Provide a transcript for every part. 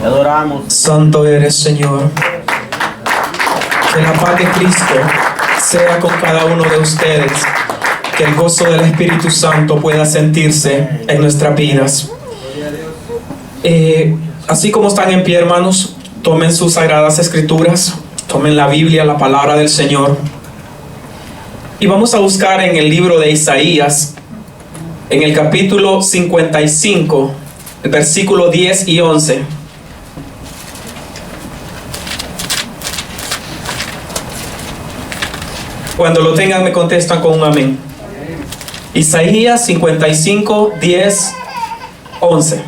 adoramos. Santo eres, Señor. Que la paz de Cristo sea con cada uno de ustedes. Que el gozo del Espíritu Santo pueda sentirse en nuestras vidas. Así como están en pie, hermanos, tomen sus sagradas escrituras, tomen la Biblia, la palabra del Señor. Y vamos a buscar en el libro de Isaías, en el capítulo 55, el versículo 10 y 11. Cuando lo tengan me contestan con un amén. Isaías 55, 10, 11.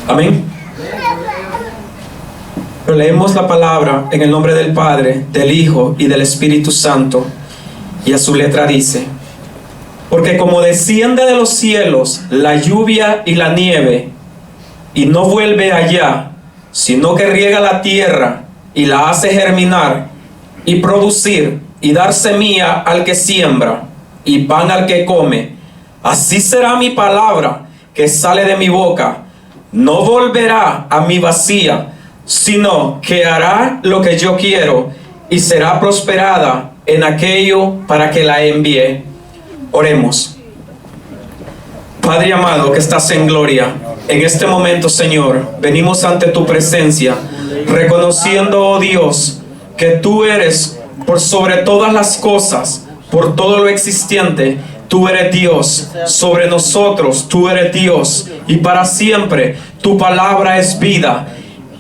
Amén. Pero leemos la palabra en el nombre del Padre, del Hijo y del Espíritu Santo. Y a su letra dice: porque como desciende de los cielos la lluvia y la nieve, y no vuelve allá, sino que riega la tierra y la hace germinar y producir y dar semilla al que siembra y pan al que come, así será mi palabra que sale de mi boca. No volverá a mí vacía, sino que hará lo que yo quiero y será prosperada en aquello para que la envíe. Oremos. Padre amado que estás en gloria, en este momento, Señor, venimos ante tu presencia, reconociendo, oh Dios, que tú eres por sobre todas las cosas, por todo lo existente. Tú eres Dios, sobre nosotros tú eres Dios, y para siempre tu palabra es vida.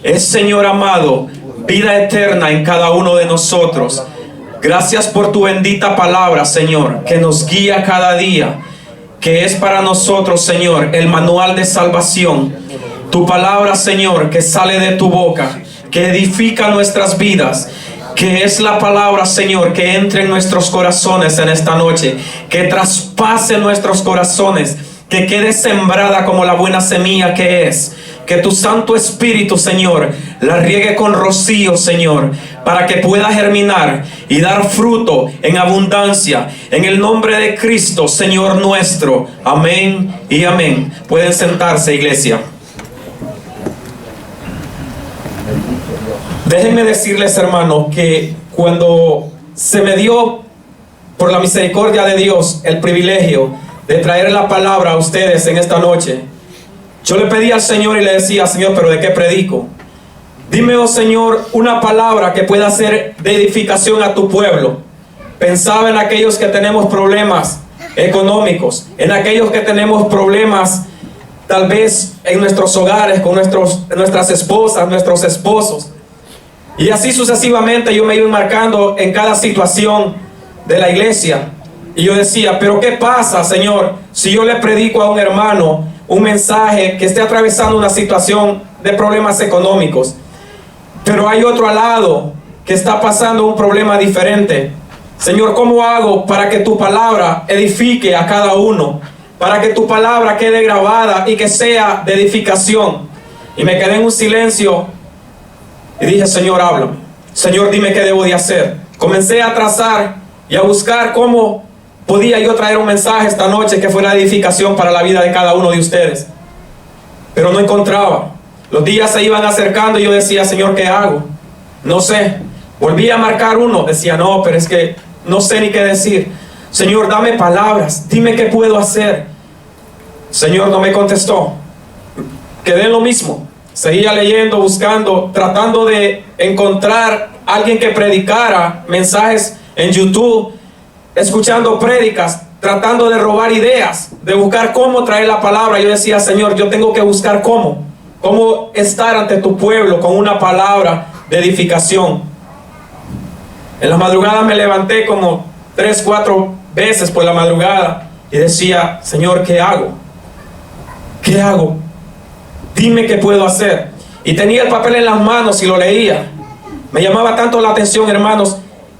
Es, Señor amado, vida eterna en cada uno de nosotros. Gracias por tu bendita palabra, Señor, que nos guía cada día, que es para nosotros, Señor, el manual de salvación. Tu palabra, Señor, que sale de tu boca, que edifica nuestras vidas, que es la palabra, Señor, que entre en nuestros corazones en esta noche, que traspase nuestros corazones, que quede sembrada como la buena semilla que es. Que tu Santo Espíritu, Señor, la riegue con rocío, Señor, para que pueda germinar y dar fruto en abundancia. En el nombre de Cristo, Señor nuestro. Amén y amén. Pueden sentarse, iglesia. Déjenme decirles, hermanos, que cuando se me dio, por la misericordia de Dios, el privilegio de traer la palabra a ustedes en esta noche, yo le pedí al Señor y le decía: Señor, ¿pero de qué predico? Dime, oh Señor, una palabra que pueda ser de edificación a tu pueblo. Pensaba en aquellos que tenemos problemas económicos, en aquellos que tenemos problemas tal vez en nuestros hogares, con nuestras esposas, nuestros esposos. Y así sucesivamente yo me iba marcando en cada situación de la iglesia. Y yo decía: pero ¿qué pasa, Señor, si yo le predico a un hermano un mensaje que esté atravesando una situación de problemas económicos, pero hay otro al lado que está pasando un problema diferente? Señor, ¿cómo hago para que tu palabra edifique a cada uno? Para que tu palabra quede grabada y que sea de edificación. Y me quedé en un silencio y dije: Señor, háblame. Señor, dime qué debo de hacer. Comencé a trazar y a buscar cómo podía yo traer un mensaje esta noche que fuera de edificación para la vida de cada uno de ustedes. Pero no encontraba. Los días se iban acercando y yo decía: Señor, ¿qué hago? No sé. Volví a marcar uno. Decía: no, pero es que no sé ni qué decir. Señor, dame palabras. Dime qué puedo hacer. Señor no me contestó. Quedé en lo mismo. Seguía leyendo, buscando, tratando de encontrar a alguien que predicara mensajes en YouTube, escuchando prédicas, tratando de robar ideas, de buscar cómo traer la palabra. Yo decía: Señor, yo tengo que buscar cómo estar ante tu pueblo con una palabra de edificación. En la madrugada me levanté como 3, 4 veces por la madrugada y decía: Señor, ¿qué hago? ¿Qué hago? Dime qué puedo hacer. Y tenía el papel en las manos y lo leía. Me llamaba tanto la atención, hermanos,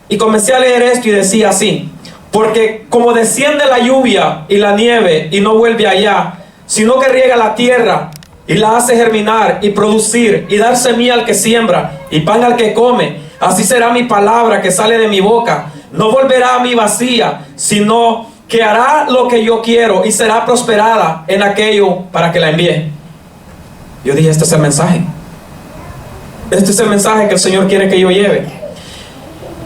y comencé a leer esto y decía así: porque como desciende la lluvia y la nieve y no vuelve allá, sino que riega la tierra y la hace germinar y producir y dar semilla al que siembra y pan al que come, así será mi palabra que sale de mi boca. No volverá a mí vacía, sino que hará lo que yo quiero y será prosperada en aquello para que la envíe. Yo dije, este es el mensaje. Este es el mensaje que el Señor quiere que yo lleve.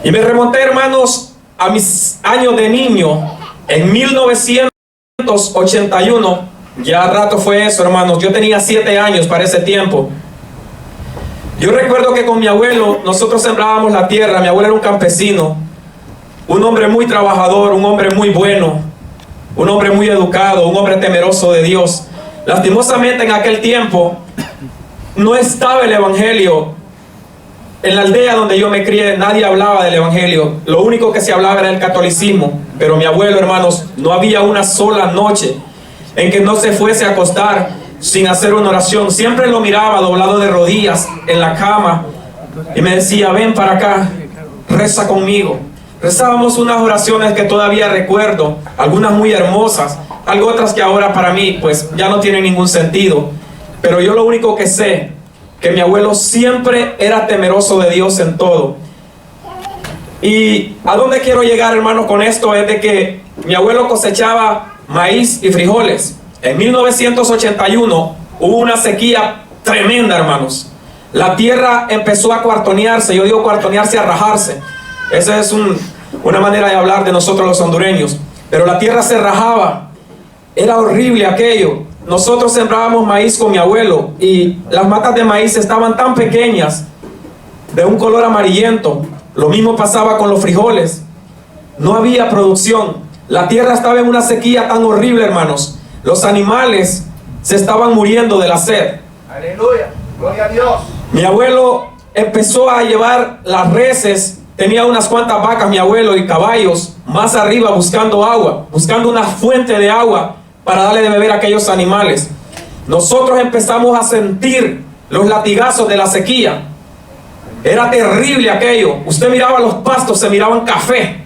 Y me remonté, hermanos, a mis años de niño, en 1981. Ya rato fue eso, hermanos. Yo tenía 7 años para ese tiempo. Yo recuerdo que con mi abuelo, nosotros sembrábamos la tierra. Mi abuelo era un campesino, un hombre muy trabajador, un hombre muy bueno, un hombre muy educado, un hombre temeroso de Dios. Lastimosamente en aquel tiempo no estaba el evangelio. En la aldea donde yo me crié, nadie hablaba del evangelio. Lo único que se hablaba era el catolicismo. Pero mi abuelo, hermanos, no había una sola noche en que no se fuese a acostar sin hacer una oración. Siempre lo miraba doblado de rodillas en la cama y me decía, ven para acá, reza conmigo. Rezábamos unas oraciones que todavía recuerdo, algunas muy hermosas, algo otras que ahora para mí pues ya no tienen ningún sentido. Pero yo lo único que sé, que mi abuelo siempre era temeroso de Dios en todo. Y a dónde quiero llegar, hermano, con esto es de que mi abuelo cosechaba maíz y frijoles. En 1981 hubo una sequía tremenda, hermanos. La tierra empezó a cuartonearse. Yo digo cuartonearse, a rajarse. Esa es una manera de hablar de nosotros los hondureños. Pero la tierra se rajaba. Era horrible aquello. Nosotros sembrábamos maíz con mi abuelo y las matas de maíz estaban tan pequeñas, de un color amarillento. Lo mismo pasaba con los frijoles. No había producción. La tierra estaba en una sequía tan horrible, hermanos. Los animales se estaban muriendo de la sed. Aleluya, gloria a Dios. Mi abuelo empezó a llevar las reses. Tenía unas cuantas vacas, mi abuelo, y caballos más arriba buscando agua, buscando una fuente de agua para darle de beber a aquellos animales. Nosotros empezamos a sentir los latigazos de la sequía. Era terrible aquello. Usted miraba los pastos, se miraban café.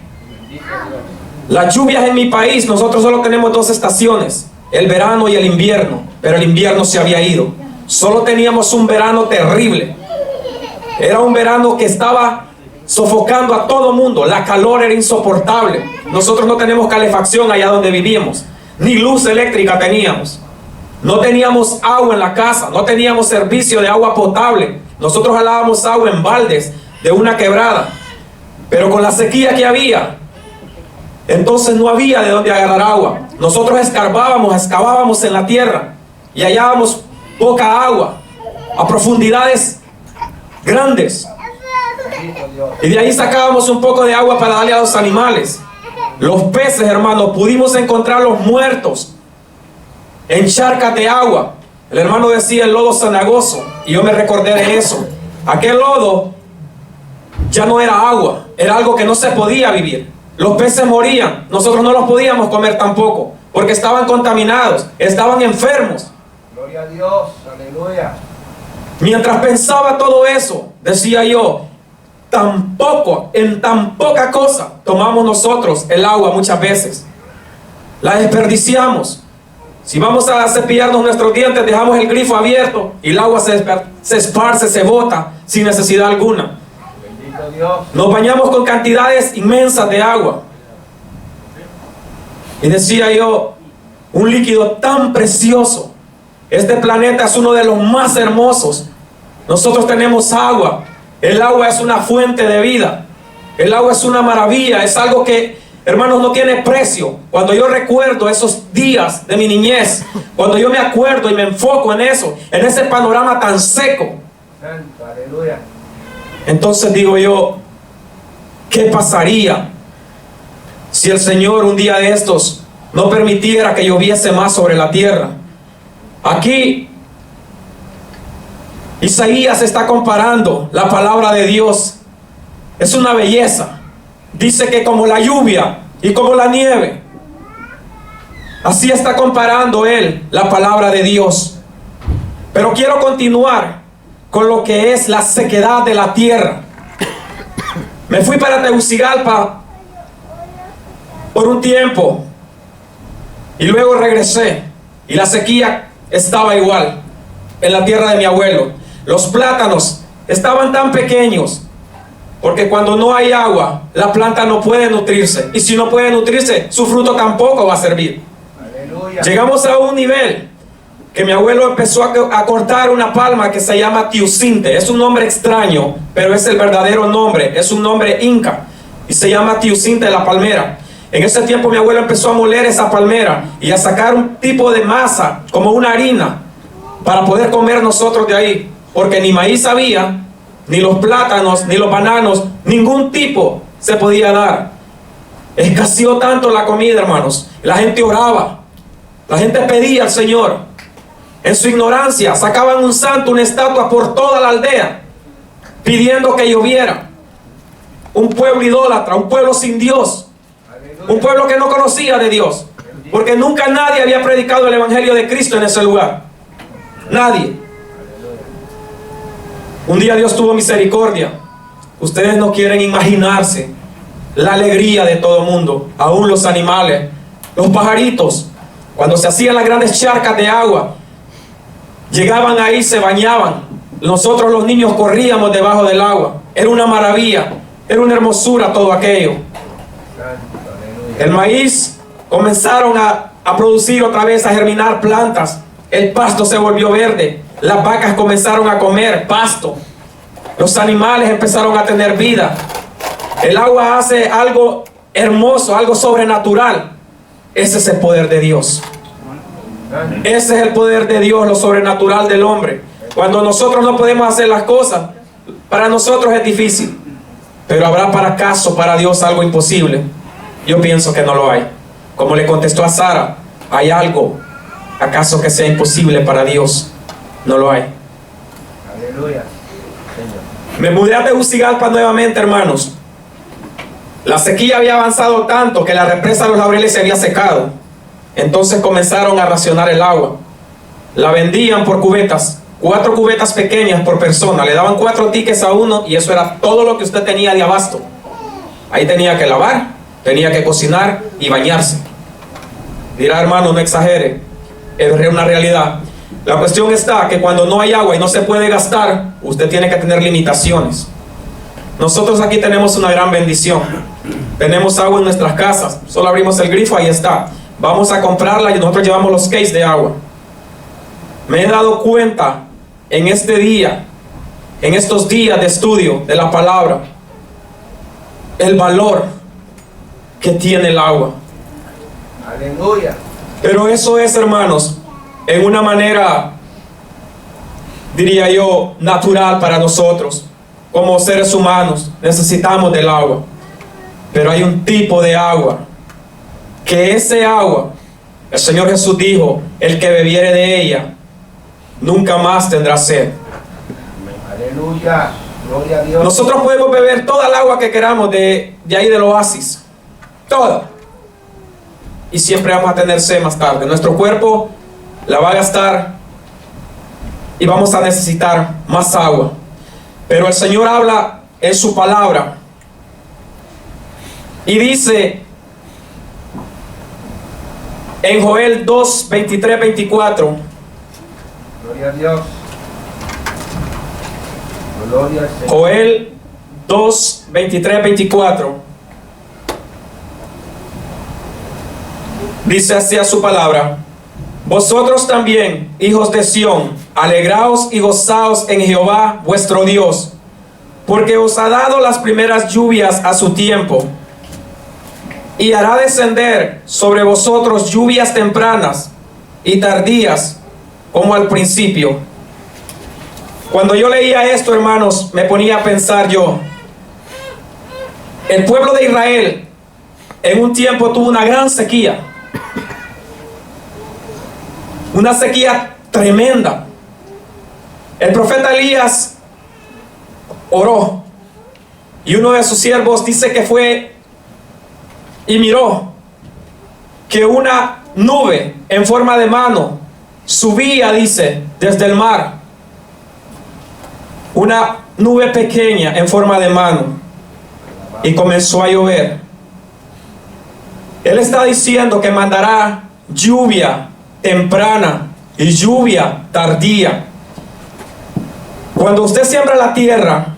Las lluvias en mi país, nosotros solo tenemos 2 estaciones, el verano y el invierno. Pero el invierno se había ido. Solo teníamos un verano terrible. Era un verano que estaba sofocando a todo mundo. La calor era insoportable. Nosotros no tenemos calefacción allá donde vivíamos, ni luz eléctrica teníamos. No teníamos agua en la casa, no teníamos servicio de agua potable. Nosotros jalábamos agua en baldes de una quebrada. Pero con la sequía que había, entonces no había de dónde agarrar agua. Nosotros excavábamos en la tierra y hallábamos poca agua a profundidades grandes. Y de ahí sacábamos un poco de agua para darle a los animales. Los peces, hermanos, pudimos encontrarlos muertos en charcas de agua. El hermano decía el lodo cenagoso, y yo me recordé de eso. Aquel lodo ya no era agua, era algo que no se podía vivir. Los peces morían, nosotros no los podíamos comer tampoco, porque estaban contaminados, estaban enfermos. Gloria a Dios, aleluya. Mientras pensaba todo eso, decía yo, en tan poca cosa tomamos nosotros el agua muchas veces. La desperdiciamos. Si vamos a cepillarnos nuestros dientes, dejamos el grifo abierto y el agua se esparce, se bota sin necesidad alguna. Bendito Dios. Nos bañamos con cantidades inmensas de agua. Y decía yo, un líquido tan precioso. Este planeta es uno de los más hermosos. Nosotros tenemos agua. El agua es una fuente de vida. El agua es una maravilla. Es algo que, hermanos, no tiene precio. Cuando yo recuerdo esos días de mi niñez, cuando yo me acuerdo y me enfoco en eso, en ese panorama tan seco, Santo, aleluya. entonces digo yo, ¿qué pasaría si el Señor un día de estos no permitiera que lloviese más sobre la tierra? Aquí Isaías está comparando la palabra de Dios. Es una belleza. Dice que como la lluvia y como la nieve, así está comparando él la palabra de Dios. Pero quiero continuar con lo que es la sequedad de la tierra. Me fui para Tegucigalpa por un tiempo y luego regresé, y la sequía estaba igual en la tierra de mi abuelo. Los plátanos estaban tan pequeños Porque cuando no hay agua, la planta no puede nutrirse. Y si no puede nutrirse, su fruto tampoco va a servir. Aleluya. Llegamos a un nivel que mi abuelo empezó a cortar una palma que se llama tiusinte. Es un nombre extraño, pero es el verdadero nombre. Es un nombre inca y se llama tiusinte la palmera. En ese tiempo mi abuelo empezó a moler esa palmera y a sacar un tipo de masa, como una harina, para poder comer nosotros de ahí. Porque ni maíz había, ni los plátanos, ni los bananos, ningún tipo se podía dar. Escaseó tanto la comida, hermanos. La gente oraba, la gente pedía al Señor. En su ignorancia sacaban un santo, una estatua por toda la aldea, pidiendo que lloviera. Un pueblo idólatra, un pueblo sin Dios, un pueblo que no conocía de Dios, porque nunca nadie había predicado el evangelio de Cristo en ese lugar. Nadie. Un día Dios tuvo misericordia. Ustedes no quieren imaginarse la alegría de todo el mundo, aún los animales, los pajaritos, cuando se hacían las grandes charcas de agua, llegaban ahí, se bañaban. Nosotros los niños corríamos debajo del agua. Era una maravilla, era una hermosura todo aquello. El maíz comenzaron a producir otra vez, a germinar plantas. El pasto se volvió verde. Las vacas comenzaron a comer pasto. Los animales empezaron a tener vida. El agua hace algo hermoso, algo sobrenatural. Ese es el poder de Dios. Ese es el poder de Dios, lo sobrenatural del hombre. Cuando nosotros no podemos hacer las cosas, para nosotros es difícil. Pero ¿habrá para Dios algo imposible? Yo pienso que no lo hay. Como le contestó a Sara, ¿hay algo acaso que sea imposible para Dios? No lo hay. Aleluya. Me mudé a Tegucigalpa nuevamente, hermanos. La sequía había avanzado tanto que la represa de los Laureles se había secado. Entonces comenzaron a racionar el agua. La vendían por cubetas, 4 cubetas pequeñas por persona. Le daban 4 tickets a uno y eso era todo lo que usted tenía de abasto. Ahí tenía que lavar, tenía que cocinar y bañarse. Dirá, hermano, no exagere, es una realidad. La cuestión está que cuando no hay agua y no se puede gastar, usted tiene que tener limitaciones. Nosotros aquí tenemos una gran bendición. Tenemos agua en nuestras casas. Solo abrimos el grifo, ahí está. Vamos a comprarla y nosotros llevamos los cases de agua. Me he dado cuenta en este día, en estos días de estudio de la palabra, el valor que tiene el agua. Aleluya. Pero eso es, hermanos, en una manera, diría yo, natural para nosotros. Como seres humanos necesitamos del agua. Pero hay un tipo de agua, que ese agua, el Señor Jesús dijo, el que bebiere de ella, nunca más tendrá sed. Aleluya. Gloria a Dios. Nosotros podemos beber toda el agua que queramos de ahí del oasis. Toda. Y siempre vamos a tener sed más tarde. Nuestro cuerpo la va a gastar y vamos a necesitar más agua. Pero el Señor habla en su palabra y dice en Joel 2, 23, 24. Gloria a Dios. Gloria al Señor. Joel 2, 23, 24. Dice así a su palabra: vosotros también, hijos de Sión, alegraos y gozaos en Jehová vuestro Dios, porque os ha dado las primeras lluvias a su tiempo, y hará descender sobre vosotros lluvias tempranas y tardías, como al principio. Cuando yo leía esto, hermanos, me ponía a pensar yo, el pueblo de Israel en un tiempo tuvo una gran sequía. Una sequía tremenda. El profeta Elías oró y uno de sus siervos dice que fue y miró que una nube en forma de mano subía, dice, desde el mar. Una nube pequeña en forma de mano, y comenzó a llover. Él está diciendo que mandará lluvia temprana y lluvia tardía. Cuando usted siembra la tierra,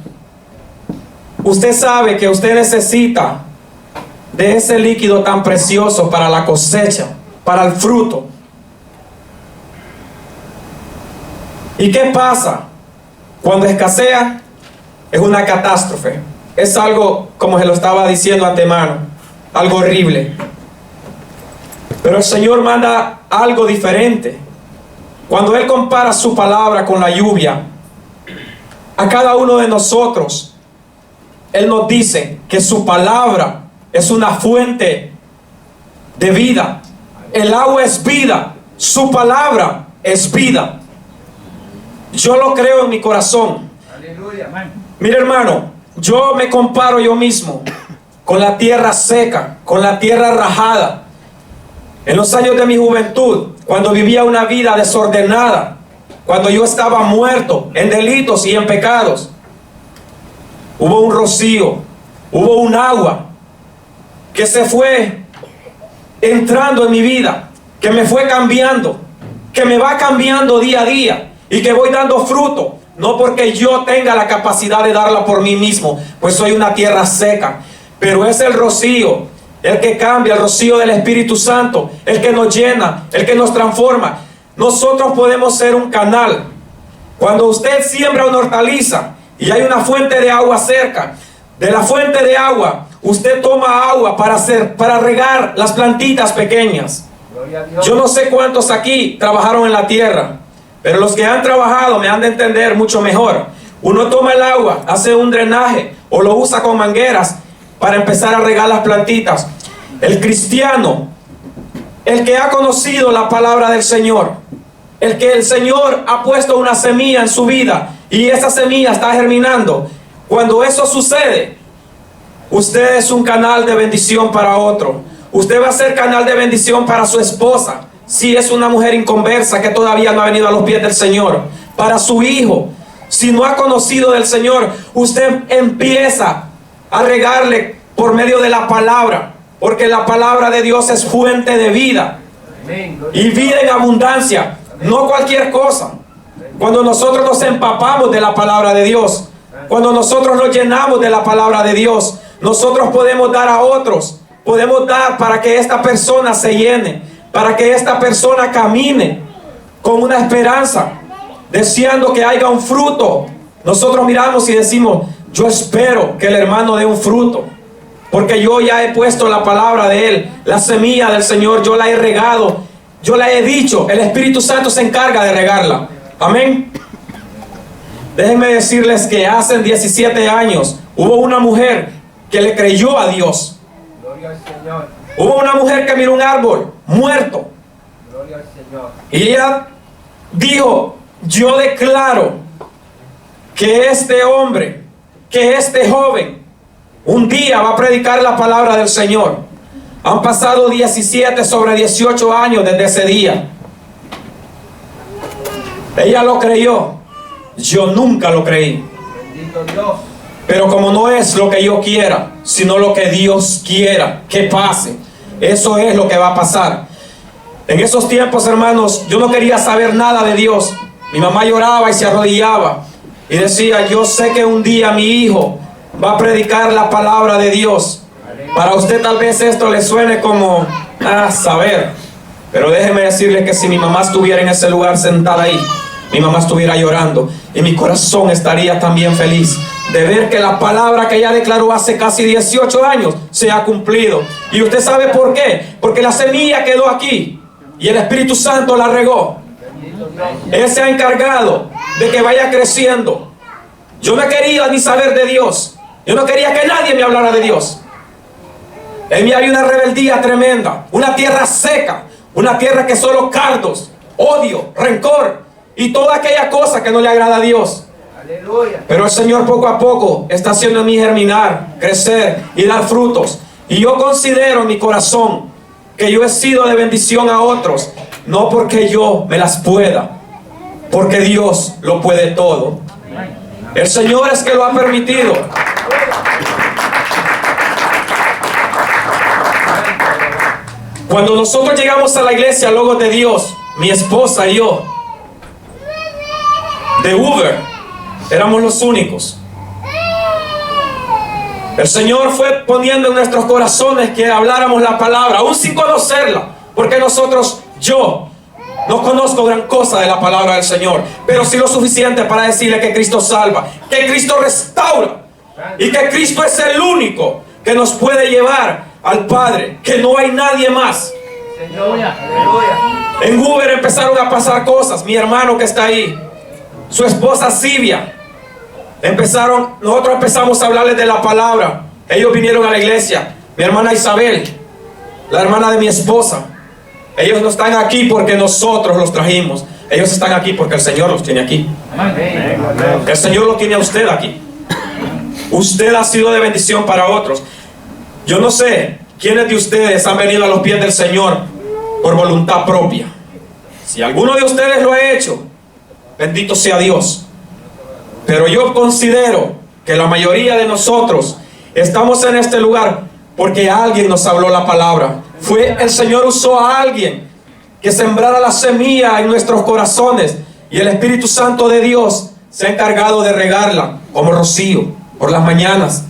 usted sabe que usted necesita de ese líquido tan precioso para la cosecha, para el fruto. ¿Y qué pasa? Cuando escasea, es una catástrofe. Es algo, como se lo estaba diciendo antemano, algo horrible. Pero el Señor manda algo diferente. Cuando Él compara su palabra con la lluvia, a cada uno de nosotros, Él nos dice que su palabra es una fuente de vida. El agua es vida. Su palabra es vida. Yo lo creo en mi corazón. Aleluya. Mire, hermano, yo me comparo yo mismo con la tierra seca, con la tierra rajada. En los años de mi juventud, cuando vivía una vida desordenada, cuando yo estaba muerto en delitos y en pecados, hubo un rocío, hubo un agua que se fue entrando en mi vida, que me fue cambiando, que me va cambiando día a día y que voy dando fruto. No porque yo tenga la capacidad de darla por mí mismo, pues soy una tierra seca, pero es el rocío, el que cambia, el rocío del Espíritu Santo, el que nos llena, el que nos transforma. Nosotros podemos ser un canal. Cuando usted siembra una hortaliza y hay una fuente de agua cerca, de la fuente de agua, usted toma agua para regar las plantitas pequeñas. Gloria a Dios. Yo no sé cuántos aquí trabajaron en la tierra, pero los que han trabajado me han de entender mucho mejor. Uno toma el agua, hace un drenaje o lo usa con mangueras para empezar a regar las plantitas. El cristiano, el que ha conocido la palabra del Señor, el que el Señor ha puesto una semilla en su vida y esa semilla está germinando, cuando eso sucede, usted es un canal de bendición para otro. Usted va a ser canal de bendición para su esposa, si es una mujer inconversa que todavía no ha venido a los pies del Señor. Para su hijo, si no ha conocido del Señor, usted empieza a regarle por medio de la palabra, porque la palabra de Dios es fuente de vida. Amén. Y vida en abundancia, no cualquier cosa. Cuando nosotros nos empapamos de la palabra de Dios, cuando nosotros nos llenamos de la palabra de Dios, nosotros podemos dar a otros, podemos dar para que esta persona se llene, para que esta persona camine con una esperanza, deseando que haya un fruto. Nosotros miramos y decimos: yo espero que el hermano dé un fruto, porque yo ya he puesto la palabra de él, la semilla del Señor, yo la he regado, yo la he dicho, el Espíritu Santo se encarga de regarla. Amén. Déjenme decirles que hace 17 años hubo una mujer que le creyó a Dios. Gloria al Señor. Hubo una mujer que miró un árbol muerto Gloria al Señor. y ella dijo: yo declaro que este hombre, que este joven un día va a predicar la palabra del Señor. Han pasado 17 sobre 18 años desde ese día. Ella lo creyó. Yo nunca lo creí. Bendito Dios. Pero como no es lo que yo quiera, sino lo que Dios quiera que pase, eso es lo que va a pasar. En esos tiempos, hermanos, yo no quería saber nada de Dios. Mi mamá lloraba y se arrodillaba y decía: yo sé que un día mi hijo va a predicar la palabra de Dios. Para usted tal vez esto le suene como saber, pero déjeme decirle que si mi mamá estuviera en ese lugar sentada ahí, mi mamá estuviera llorando y mi corazón estaría también feliz de ver que la palabra que ella declaró hace casi 18 años se ha cumplido. ¿Y usted sabe por qué? Porque la semilla quedó aquí y el Espíritu Santo la regó. Bendito Dios. Él se ha encargado de que vaya creciendo. Yo no quería ni saber de Dios. Yo no quería que nadie me hablara de Dios. En mí había una rebeldía tremenda, una tierra seca, una tierra que solo cardos, odio, rencor y toda aquella cosa que no le agrada a Dios. Aleluya. Pero el Señor poco a poco está haciendo en mí germinar, crecer y dar frutos. Y yo considero en mi corazón que yo he sido de bendición a otros, no porque yo me las pueda, porque Dios lo puede todo. El Señor es que lo ha permitido. Cuando nosotros llegamos a la iglesia Logos de Dios, mi esposa y yo, de Uber, éramos los únicos. El Señor fue poniendo en nuestros corazones que habláramos la palabra, aún sin conocerla, porque yo no conozco gran cosa de la palabra del Señor, pero sí lo suficiente para decirle que Cristo salva, que Cristo restaura y que Cristo es el único que nos puede llevar al Padre, que no hay nadie más. Señor, aleluya. En Uber empezaron a pasar cosas. Mi hermano que está ahí, su esposa Silvia, nosotros empezamos a hablarles de la palabra. Ellos vinieron a la iglesia. Mi hermana Isabel, la hermana de mi esposa, ellos no están aquí porque nosotros los trajimos. Ellos están aquí porque el Señor los tiene aquí. Amén. El Señor lo tiene a usted aquí. Usted ha sido de bendición para otros. Yo no sé quiénes de ustedes han venido a los pies del Señor por voluntad propia. Si alguno de ustedes lo ha hecho, bendito sea Dios. Pero yo considero que la mayoría de nosotros estamos en este lugar porque alguien nos habló la palabra. El Señor usó a alguien que sembrara la semilla en nuestros corazones, y el Espíritu Santo de Dios se ha encargado de regarla como rocío por las mañanas,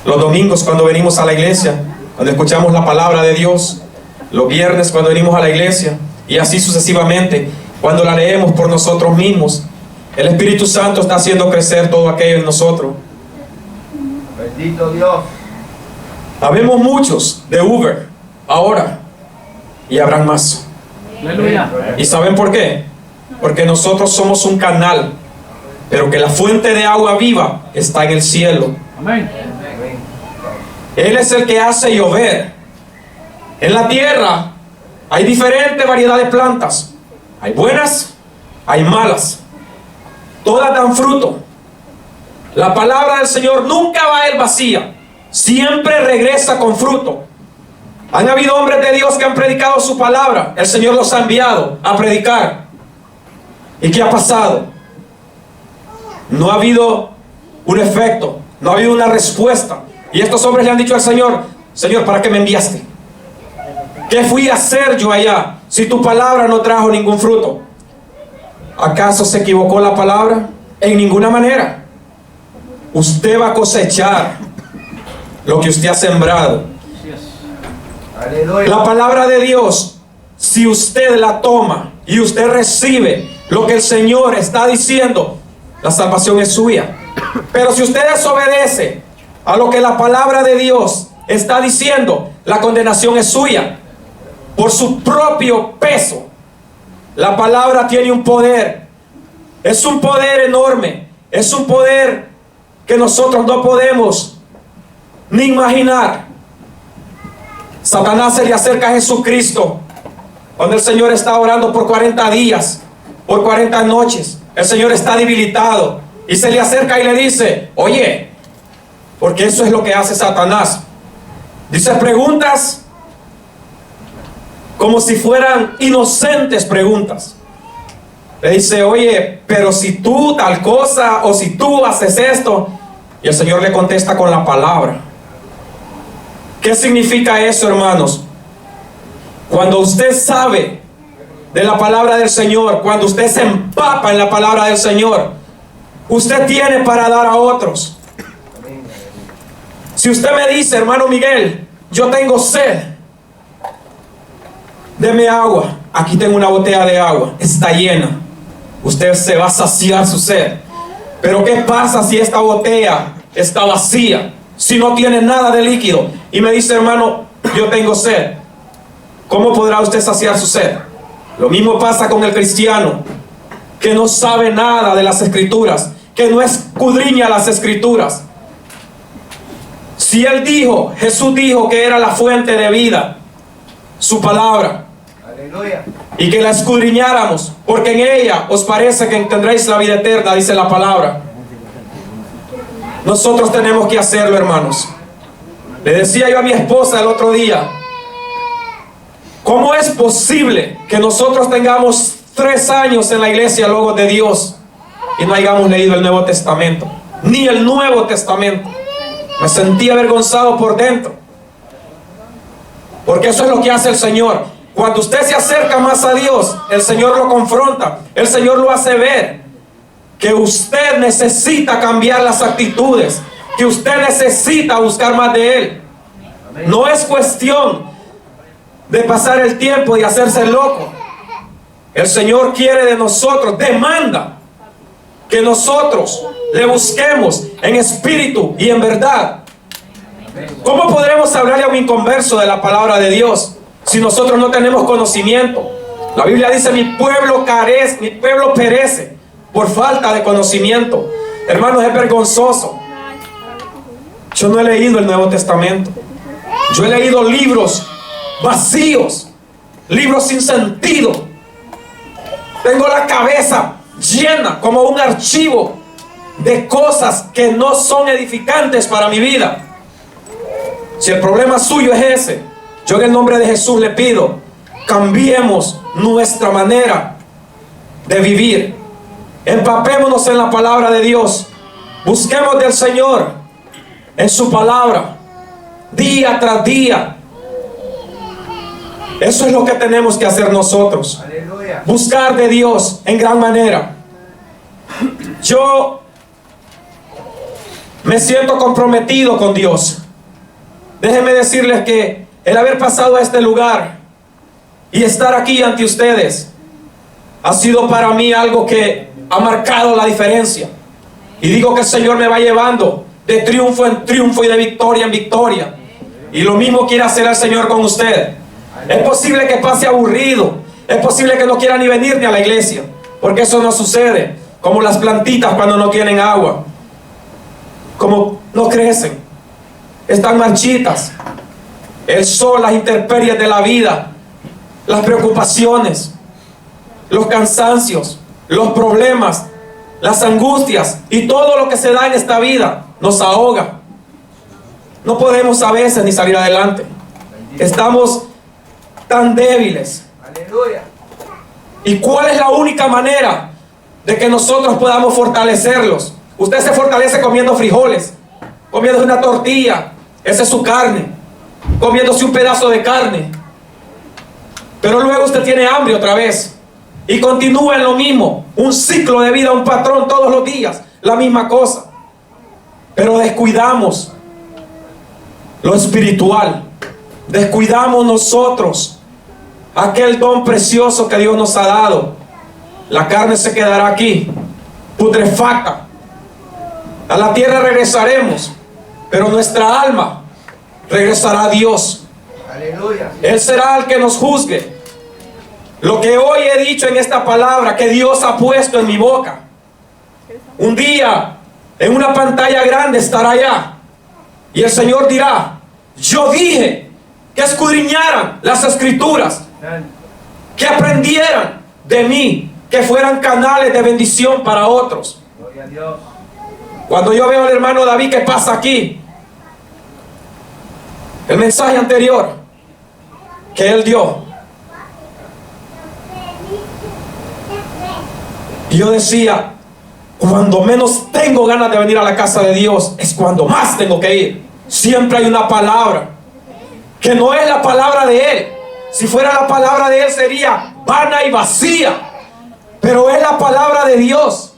los domingos cuando venimos a la iglesia, cuando escuchamos la palabra de Dios, los viernes cuando venimos a la iglesia, y así sucesivamente cuando la leemos por nosotros mismos. El Espíritu Santo está haciendo crecer todo aquello en nosotros. Bendito Dios. Habemos muchos de Uber ahora, y habrán más. Aleluya. ¿Y saben por qué? Porque nosotros somos un canal, pero que la fuente de agua viva está en el cielo. Amén. Amén. Él es el que hace llover. En la tierra hay diferente variedad de plantas. Hay buenas, hay malas. Todas dan fruto. La palabra del Señor nunca va a ir vacía. Siempre regresa con fruto. Han habido hombres de Dios que han predicado su palabra. El Señor los ha enviado a predicar. ¿Y qué ha pasado? No ha habido un efecto. No ha habido una respuesta. Y estos hombres le han dicho al Señor: Señor, ¿para qué me enviaste? ¿Qué fui a hacer yo allá si tu palabra no trajo ningún fruto? ¿Acaso se equivocó la palabra? En ninguna manera. Usted va a cosechar lo que usted ha sembrado. Aleluya. La palabra de Dios, si usted la toma y usted recibe lo que el Señor está diciendo, la salvación es suya. Pero si usted desobedece a lo que la palabra de Dios está diciendo, la condenación es suya. Por su propio peso. La palabra tiene un poder. Es un poder enorme. Es un poder que nosotros no podemos ni imaginar. Satanás se le acerca a Jesucristo cuando el Señor está orando por 40 días, por 40 noches. El Señor está debilitado y se le acerca y le dice: oye, porque eso es lo que hace Satanás. Dice preguntas como si fueran inocentes preguntas. Le dice: oye, pero si tú tal cosa, o si tú haces esto. Y el Señor le contesta con la palabra. ¿Qué significa eso, hermanos? Cuando usted sabe de la palabra del Señor, cuando usted se empapa en la palabra del Señor, usted tiene para dar a otros. Si usted me dice: hermano Miguel, yo tengo sed, deme agua. Aquí tengo una botella de agua, está llena. Usted se va a saciar su sed. Pero ¿qué pasa si esta botella está vacía? Si no tiene nada de líquido. Y me dice: hermano, yo tengo sed. ¿Cómo podrá usted saciar su sed? Lo mismo pasa con el cristiano que no sabe nada de las escrituras, que no escudriña las escrituras. Si Jesús dijo que era la fuente de vida, su palabra, Aleluya. y que la escudriñáramos, porque en ella os parece que tendréis la vida eterna, dice la palabra. Nosotros tenemos que hacerlo, hermanos. Le decía yo a mi esposa el otro día: ¿cómo es posible que nosotros tengamos 3 años en la iglesia Logos de Dios y no hayamos leído el Nuevo Testamento? Ni el Nuevo Testamento. Me sentí avergonzado por dentro, porque eso es lo que hace el Señor. Cuando usted se acerca más a Dios, el Señor lo confronta. El Señor lo hace ver que usted necesita cambiar las actitudes, que usted necesita buscar más de Él. Amén. No es cuestión de pasar el tiempo y hacerse loco. El Señor quiere de nosotros, demanda que nosotros le busquemos en espíritu y en verdad. ¿Cómo podremos hablarle a un inconverso de la palabra de Dios si nosotros no tenemos conocimiento? La Biblia dice: mi pueblo perece por falta de conocimiento. Hermanos, es vergonzoso. Yo no he leído el Nuevo Testamento. Yo he leído libros vacíos, libros sin sentido. Tengo la cabeza llena como un archivo de cosas que no son edificantes para mi vida. Si el problema suyo es ese, yo en el nombre de Jesús le pido: cambiemos nuestra manera de vivir. Empapémonos en la palabra de Dios. Busquemos del Señor en su palabra día tras día. Eso es lo que tenemos que hacer nosotros. Aleluya. Buscar de Dios en gran manera. Yo me siento comprometido con Dios. Déjenme decirles que el haber pasado a este lugar y estar aquí ante ustedes ha sido para mí algo que ha marcado la diferencia. Y digo que el Señor me va llevando de triunfo en triunfo y de victoria en victoria. Y lo mismo quiere hacer el Señor con usted. Es posible que pase aburrido. Es posible que no quiera ni venir ni a la iglesia, porque eso no sucede. Como las plantitas cuando no tienen agua, como no crecen, están marchitas. El sol, las intemperies de la vida, las preocupaciones, los cansancios, los problemas, las angustias y todo lo que se da en esta vida nos ahoga. No podemos a veces ni salir adelante. Estamos tan débiles. Aleluya. ¿Y cuál es la única manera de que nosotros podamos fortalecerlos? Usted se fortalece comiendo frijoles, comiéndose una tortilla, esa es su carne, comiéndose un pedazo de carne. Pero luego usted tiene hambre otra vez y continúa en lo mismo, un ciclo de vida, un patrón todos los días, la misma cosa. Pero descuidamos lo espiritual, descuidamos nosotros aquel don precioso que Dios nos ha dado. La carne se quedará aquí, putrefacta. A la tierra regresaremos, pero nuestra alma regresará a Dios. Aleluya. Él será el que nos juzgue. Lo que hoy he dicho en esta palabra que Dios ha puesto en mi boca, un día en una pantalla grande estará allá. Y el Señor dirá: yo dije que escudriñaran las escrituras, que aprendieran de mí, que fueran canales de bendición para otros. Gloria a Dios. Cuando yo veo al hermano David que pasa aquí, el mensaje anterior que él dio, y yo decía: cuando menos tengo ganas de venir a la casa de Dios es cuando más tengo que ir. Siempre hay una palabra que no es la palabra de Él. Si fuera la palabra de Él sería vana y vacía, pero es la palabra de Dios.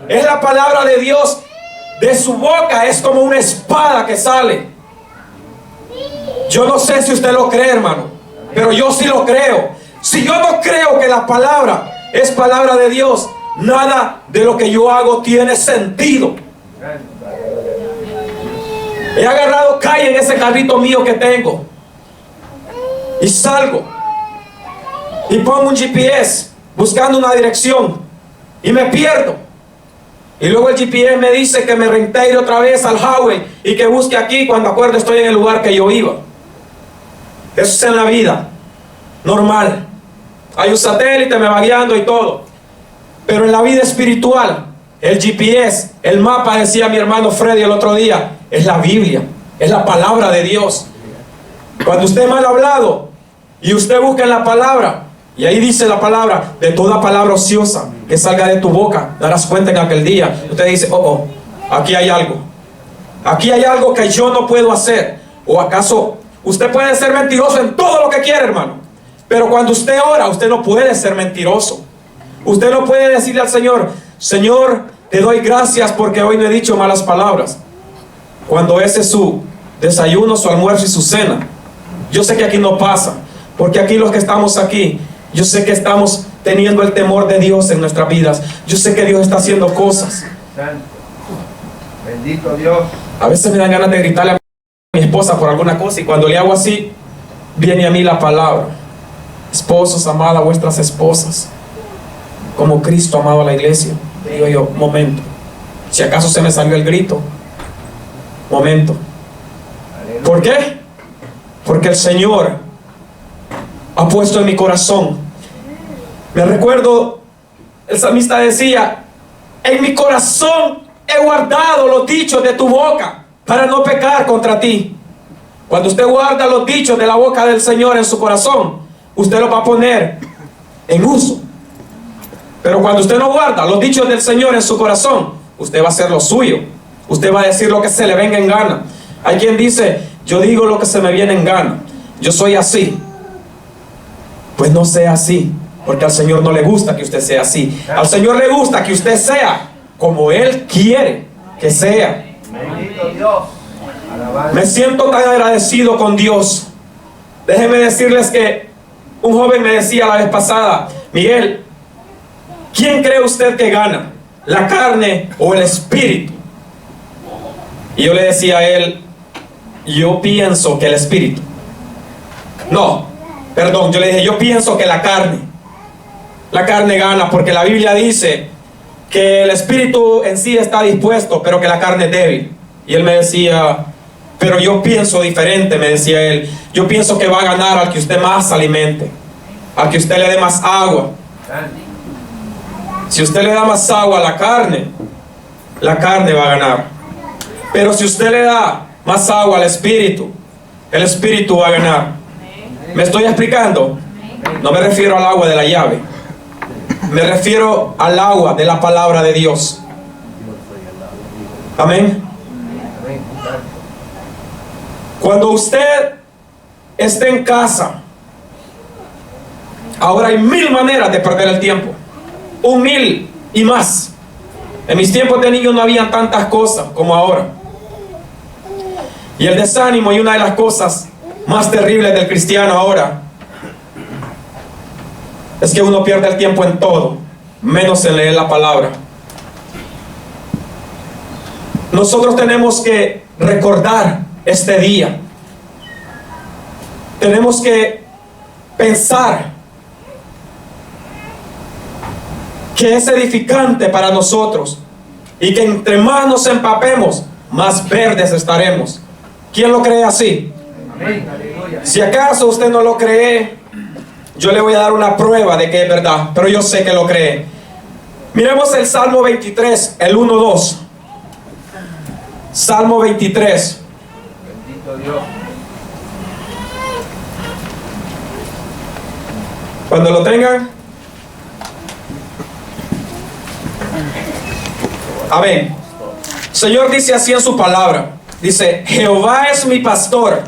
Es la palabra de Dios. De su boca es como una espada que sale. Yo no sé si usted lo cree, hermano, pero yo sí lo creo. Si yo no creo que la palabra es palabra de Dios, nada de lo que yo hago tiene sentido. He agarrado calle en ese carrito mío que tengo y salgo y pongo un GPS buscando una dirección y me pierdo. Y luego el GPS me dice que me reintegre otra vez al highway y que busque aquí. Cuando acuerdo estoy en el lugar que yo iba. Eso es en la vida normal. Hay un satélite, me va guiando y todo. Pero en la vida espiritual, el GPS, el mapa, decía mi hermano Freddy el otro día, es la Biblia, es la palabra de Dios. Cuando usted es mal hablado y usted busca en la palabra, y ahí dice la palabra: de toda palabra ociosa que salga de tu boca darás cuenta en aquel día. Usted dice: oh, aquí hay algo. Aquí hay algo que yo no puedo hacer. ¿O acaso usted puede ser mentiroso en todo lo que quiere, hermano? Pero cuando usted ora, usted no puede ser mentiroso. Usted no puede decirle al Señor: Señor, te doy gracias porque hoy no he dicho malas palabras. cuando ese es su desayuno, su almuerzo y su cena. Yo sé que aquí no pasa, porque aquí los que estamos aquí, yo sé que estamos teniendo el temor de Dios en nuestras vidas. Yo sé que Dios está haciendo cosas. Santo. Bendito Dios. A veces me dan ganas de gritarle a mi esposa por alguna cosa, y cuando le hago así, viene a mí la palabra: esposos, amad a vuestras esposas como Cristo ha amado a la iglesia. Digo yo, momento, si acaso se me salió el grito, momento. Aleluya. ¿Por qué? Porque el Señor ha puesto en mi corazón. Me recuerdo, el salmista decía: en mi corazón he guardado los dichos de tu boca para no pecar contra ti. Cuando usted guarda los dichos de la boca del Señor en su corazón, usted los va a poner en uso. Pero cuando usted no guarda los dichos del Señor en su corazón, usted va a hacer lo suyo. Usted va a decir lo que se le venga en gana. Hay quien dice: yo digo lo que se me viene en gana, yo soy así. Pues no sea así, porque al Señor no le gusta que usted sea así. Al Señor le gusta que usted sea como Él quiere que sea. Bendito Dios. Alabanza. Me siento tan agradecido con Dios. Déjenme decirles que un joven me decía la vez pasada: Miguel, ¿quién cree usted que gana? ¿La carne o el espíritu? Y yo le decía a él: yo pienso que el espíritu. No, perdón, yo le dije: yo pienso que la carne. La carne gana, porque la Biblia dice que el espíritu en sí está dispuesto, pero que la carne es débil. Y él me decía: pero yo pienso diferente, me decía él. Yo pienso que va a ganar al que usted más alimente, al que usted le dé más agua. Santo. Si usted le da más agua a la carne va a ganar. Pero si usted le da más agua al espíritu, el espíritu va a ganar. ¿Me estoy explicando? No me refiero al agua de la llave, me refiero al agua de la palabra de Dios. Amén. Amén. Santo. Cuando usted esté en casa, ahora hay 1000 maneras de perder el tiempo. 1000 y más. En mis tiempos de niño no habían tantas cosas como ahora. Y el desánimo, y una de las cosas más terribles del cristiano ahora, es que uno pierde el tiempo en todo, menos en leer la palabra. Nosotros tenemos que recordar este día. Tenemos que pensar que es edificante para nosotros, y que entre más nos empapemos, más verdes estaremos. ¿Quién lo cree así? Amén. Aleluya. Si acaso usted no lo cree, yo le voy a dar una prueba de que es verdad, pero yo sé que lo cree. Miremos el Salmo 23, el 1-2. Salmo 23. Bendito Dios. Cuando lo tengan. Amén. Señor dice así en su palabra. Dice: Jehová es mi pastor,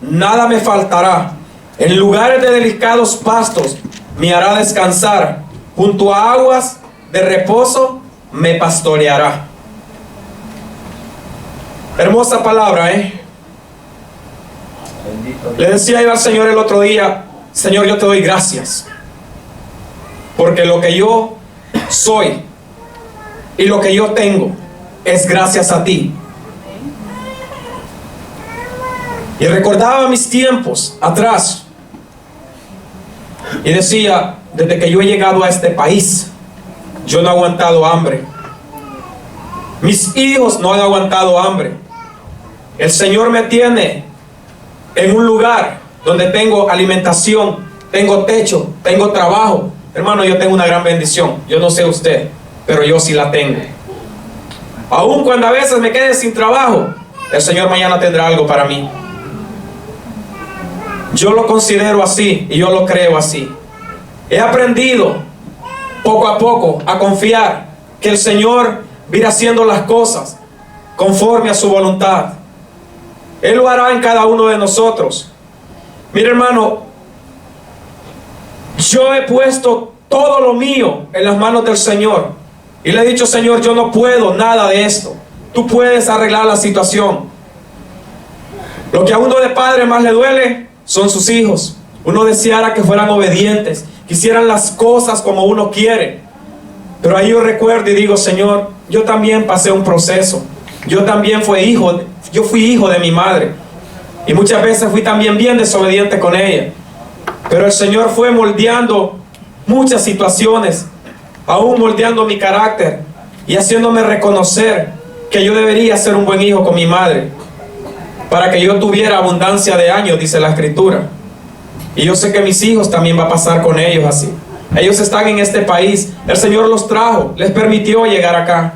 nada me faltará. En lugares de delicados pastos me hará descansar. Junto a aguas de reposo me pastoreará. Hermosa palabra, Bendito Dios. Le decía yo al Señor el otro día: Señor, yo te doy gracias, porque lo que yo soy y lo que yo tengo es gracias a ti. Y recordaba mis tiempos atrás y decía: desde que yo he llegado a este país, yo no he aguantado hambre. Mis hijos no han aguantado hambre. El Señor me tiene en un lugar donde tengo alimentación, tengo techo, tengo trabajo. Hermano, yo tengo una gran bendición. Yo no sé usted, pero yo sí la tengo. Aun cuando a veces me quede sin trabajo, el Señor mañana tendrá algo para mí. Yo lo considero así y yo lo creo así. He aprendido poco a poco a confiar que el Señor irá haciendo las cosas conforme a su voluntad. Él lo hará en cada uno de nosotros. Mire, hermano, yo he puesto todo lo mío en las manos del Señor y le he dicho: Señor, yo no puedo nada de esto. Tú puedes arreglar la situación. Lo que a uno de padre más le duele son sus hijos. Uno deseara que fueran obedientes, que hicieran las cosas como uno quiere. Pero ahí yo recuerdo y digo, Señor, yo también pasé un proceso. Yo fui hijo de mi madre. Y muchas veces fui también bien desobediente con ella. Pero el Señor fue moldeando muchas situaciones, aún moldeando mi carácter y haciéndome reconocer que yo debería ser un buen hijo con mi madre, para que yo tuviera abundancia de años, dice la Escritura. Y yo sé que mis hijos también va a pasar con ellos así. Ellos están en este país, el Señor los trajo, les permitió llegar acá.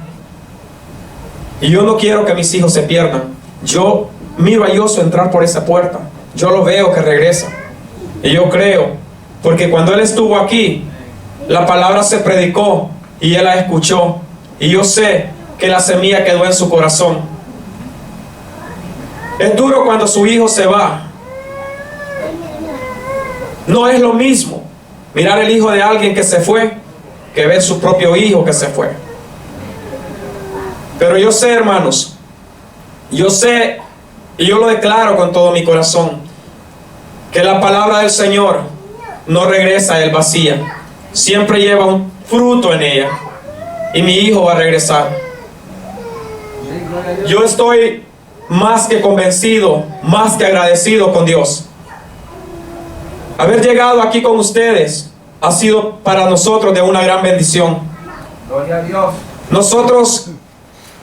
Y yo no quiero que mis hijos se pierdan. Yo miro a Yoso entrar por esa puerta, yo lo veo que regresa. Y yo creo, porque cuando él estuvo aquí, la palabra se predicó y él la escuchó. Y yo sé que la semilla quedó en su corazón. Es duro cuando su hijo se va. No es lo mismo mirar el hijo de alguien que se fue que ver su propio hijo que se fue. Pero yo sé, hermanos, yo sé, y yo lo declaro con todo mi corazón, que la palabra del Señor no regresa a él vacía. Siempre lleva un fruto en ella. Y mi hijo va a regresar. Yo estoy más que convencido, más que agradecido con Dios. Haber llegado aquí con ustedes ha sido para nosotros de una gran bendición. Gloria a Dios. Nosotros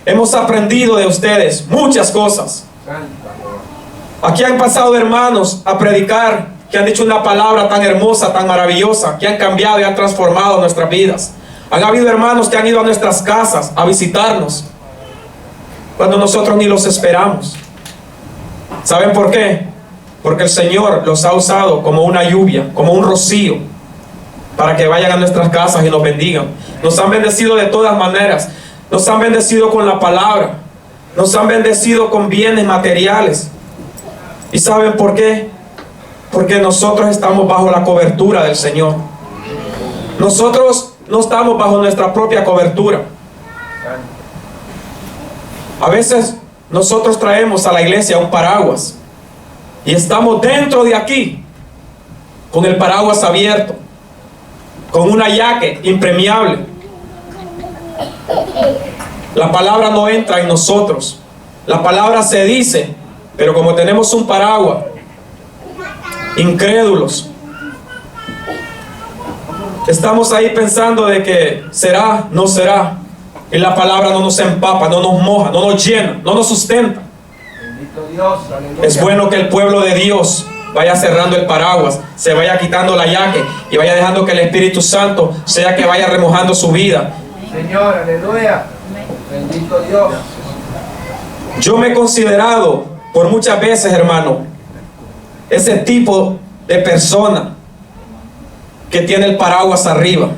hemos aprendido de ustedes muchas cosas. Aquí han pasado hermanos a predicar, que han dicho una palabra tan hermosa, tan maravillosa, que han cambiado y han transformado nuestras vidas. Han habido hermanos que han ido a nuestras casas a visitarnos cuando nosotros ni los esperamos. ¿Saben por qué? Porque el Señor los ha usado como una lluvia, como un rocío, para que vayan a nuestras casas y nos bendigan. Nos han bendecido de todas maneras. Nos han bendecido con la palabra. Nos han bendecido con bienes materiales. ¿Y saben por qué? Porque nosotros estamos bajo la cobertura del Señor. Nosotros no estamos bajo nuestra propia cobertura. A veces nosotros traemos a la iglesia un paraguas y estamos dentro de aquí con el paraguas abierto, con una yaque impermeable. La palabra no entra en nosotros. La palabra se dice, pero como tenemos un paraguas, incrédulos, estamos ahí pensando de que será, no será. Y la palabra no nos empapa, no nos moja, no nos llena, no nos sustenta. Bendito Dios, aleluya. Es bueno que el pueblo de Dios vaya cerrando el paraguas, se vaya quitando la yaque y vaya dejando que el Espíritu Santo sea que vaya remojando su vida. Señor, aleluya. Bendito Dios. Yo me he considerado por muchas veces, hermano, ese tipo de persona que tiene el paraguas arriba,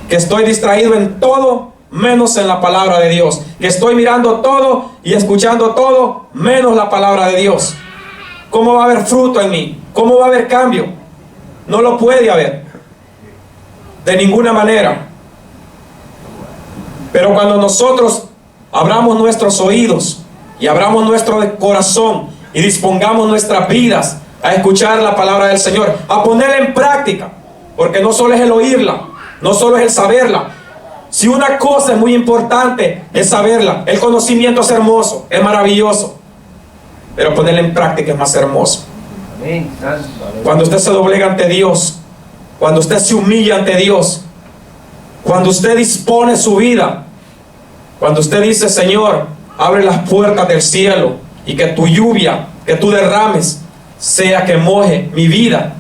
que estoy distraído en todo menos en la palabra de Dios, que estoy mirando todo y escuchando todo menos la palabra de Dios. ¿Cómo va a haber fruto en mí? ¿Cómo va a haber cambio? No lo puede haber de ninguna manera. Pero cuando nosotros abramos nuestros oídos y abramos nuestro corazón y dispongamos nuestras vidas a escuchar la palabra del Señor, a ponerla en práctica, porque no solo es el oírla, no solo es el saberla. Si una cosa es muy importante es saberla, el conocimiento es hermoso, es maravilloso, pero ponerla en práctica es más hermoso. Amén. Santo, aleluya. Cuando usted se doblega ante Dios, cuando usted se humilla ante Dios, cuando usted dispone su vida, cuando usted dice, Señor, abre las puertas del cielo y que tu lluvia, que tú derrames, sea que moje mi vida,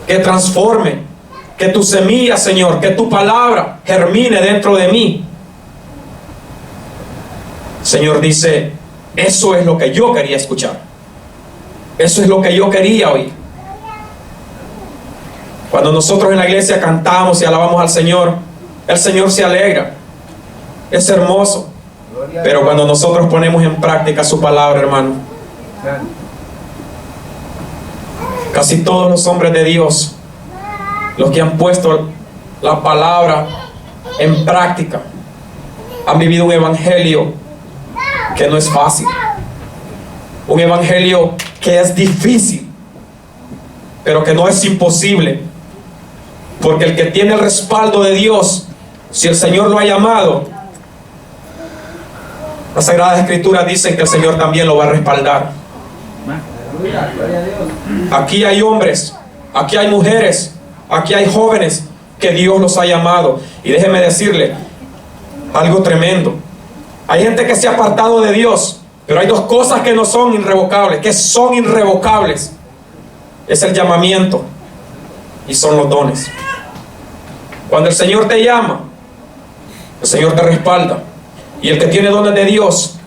que transforme, que tu semilla, Señor, que tu palabra germine dentro de mí. Señor dice, eso es lo que yo quería escuchar. Eso es lo que yo quería oír. Cuando nosotros en la iglesia cantamos y alabamos al Señor, el Señor se alegra. Es hermoso. Gloria a Pero Dios. cuando nosotros ponemos en práctica su palabra, hermano, Santo. casi todos los hombres de Dios, los que han puesto la palabra en práctica, han vivido un evangelio que no es fácil. Un evangelio que es difícil, pero que no es imposible. Porque el que tiene el respaldo de Dios, si el Señor lo ha llamado, las Sagradas Escrituras dicen que el Señor también lo va a respaldar. Aquí hay hombres, aquí hay mujeres, aquí hay jóvenes que Dios los ha llamado. Y déjeme decirle algo tremendo. Hay gente que se ha apartado de Dios, pero hay dos cosas que no son irrevocables, que son irrevocables. Es el llamamiento y son los dones. Cuando el Señor te llama, el Señor te respalda. Y el que tiene dones de Dios,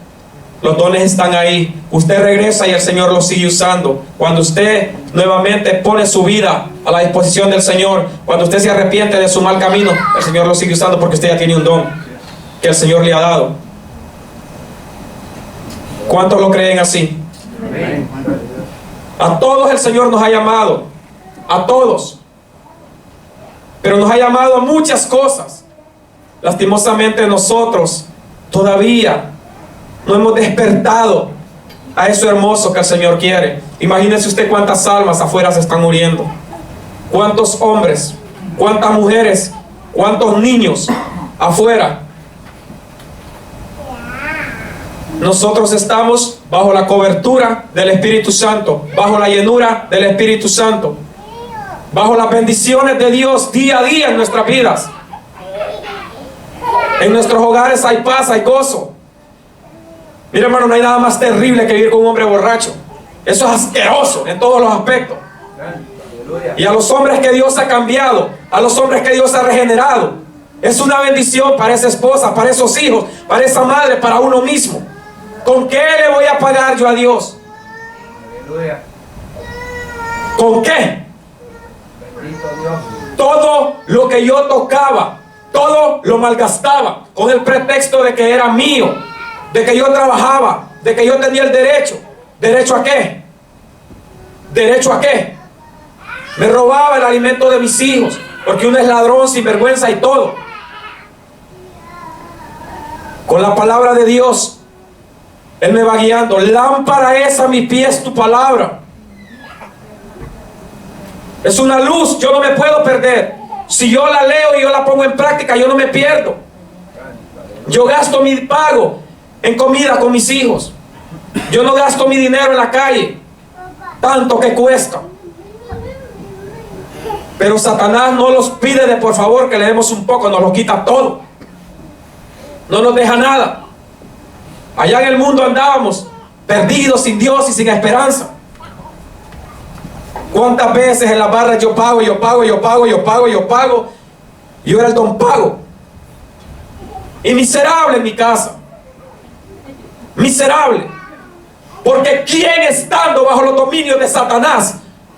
los dones están ahí. Usted regresa y el Señor los sigue usando. Cuando usted nuevamente pone su vida a la disposición del Señor, cuando usted se arrepiente de su mal camino, el Señor lo sigue usando porque usted ya tiene un don que el Señor le ha dado. ¿Cuántos lo creen así? A todos el Señor nos ha llamado, a todos, pero nos ha llamado a muchas cosas. Lastimosamente nosotros todavía no hemos despertado a eso hermoso que el Señor quiere. Imagínese usted cuántas almas afuera se están muriendo, cuántos hombres, cuántas mujeres, cuántos niños afuera. Nosotros estamos bajo la cobertura del Espíritu Santo, bajo la llenura del Espíritu Santo, bajo las bendiciones de Dios día a día en nuestras vidas. En nuestros hogares hay paz, hay gozo. Mira, hermano, no hay nada más terrible que vivir con un hombre borracho. Eso es asqueroso en todos los aspectos. Y a los hombres que Dios ha cambiado, a los hombres que Dios ha regenerado, es una bendición para esa esposa, para esos hijos, para esa madre, para uno mismo. ¿Con qué le voy a pagar yo a Dios? Aleluya. ¿Con qué? Bendito Dios. Todo lo que yo tocaba, todo lo malgastaba con el pretexto de que era mío, de que yo trabajaba, de que yo tenía el derecho. ¿Derecho a qué? ¿Derecho a qué? Me robaba el alimento de mis hijos, porque uno es ladrón, sinvergüenza y todo. Con la palabra de Dios, Él me va guiando. Lámpara es a mis pies tu palabra. Es una luz, yo no me puedo perder. Si yo la leo y yo la pongo en práctica, yo no me pierdo. Yo gasto mi pago en comida con mis hijos. Yo no gasto mi dinero en la calle, tanto que cuesta. Pero Satanás no los pide de por favor que le demos un poco, nos lo quita todo. No nos deja nada. Allá en el mundo andábamos perdidos, sin Dios y sin esperanza. ¿Cuántas veces en las barras yo pago? Yo era el don pago. Y miserable en mi casa. Miserable. Porque ¿quién estando bajo los dominios de Satanás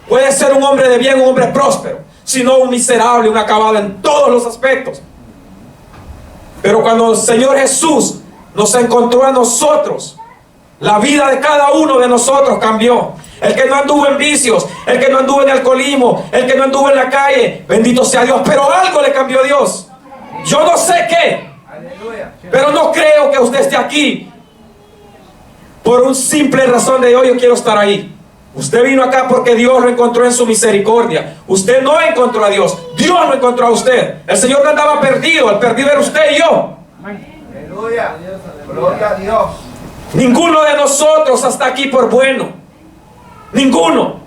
puede ser un hombre de bien, un hombre próspero? Sino un miserable, un acabado en todos los aspectos. Pero cuando el Señor Jesús nos encontró a nosotros, la vida de cada uno de nosotros cambió. El que no anduvo en vicios, el que no anduvo en alcoholismo, el que no anduvo en la calle, bendito sea Dios, pero algo le cambió Dios. Yo no sé qué, pero no creo que usted esté aquí por un simple razón de hoy yo quiero estar ahí. Usted vino acá porque Dios lo encontró en su misericordia. Usted no encontró a Dios, Dios lo encontró a usted. El Señor no andaba perdido, el perdido era usted y yo. Aleluya. Gloria a Dios. Ninguno de nosotros está aquí por bueno. Ninguno.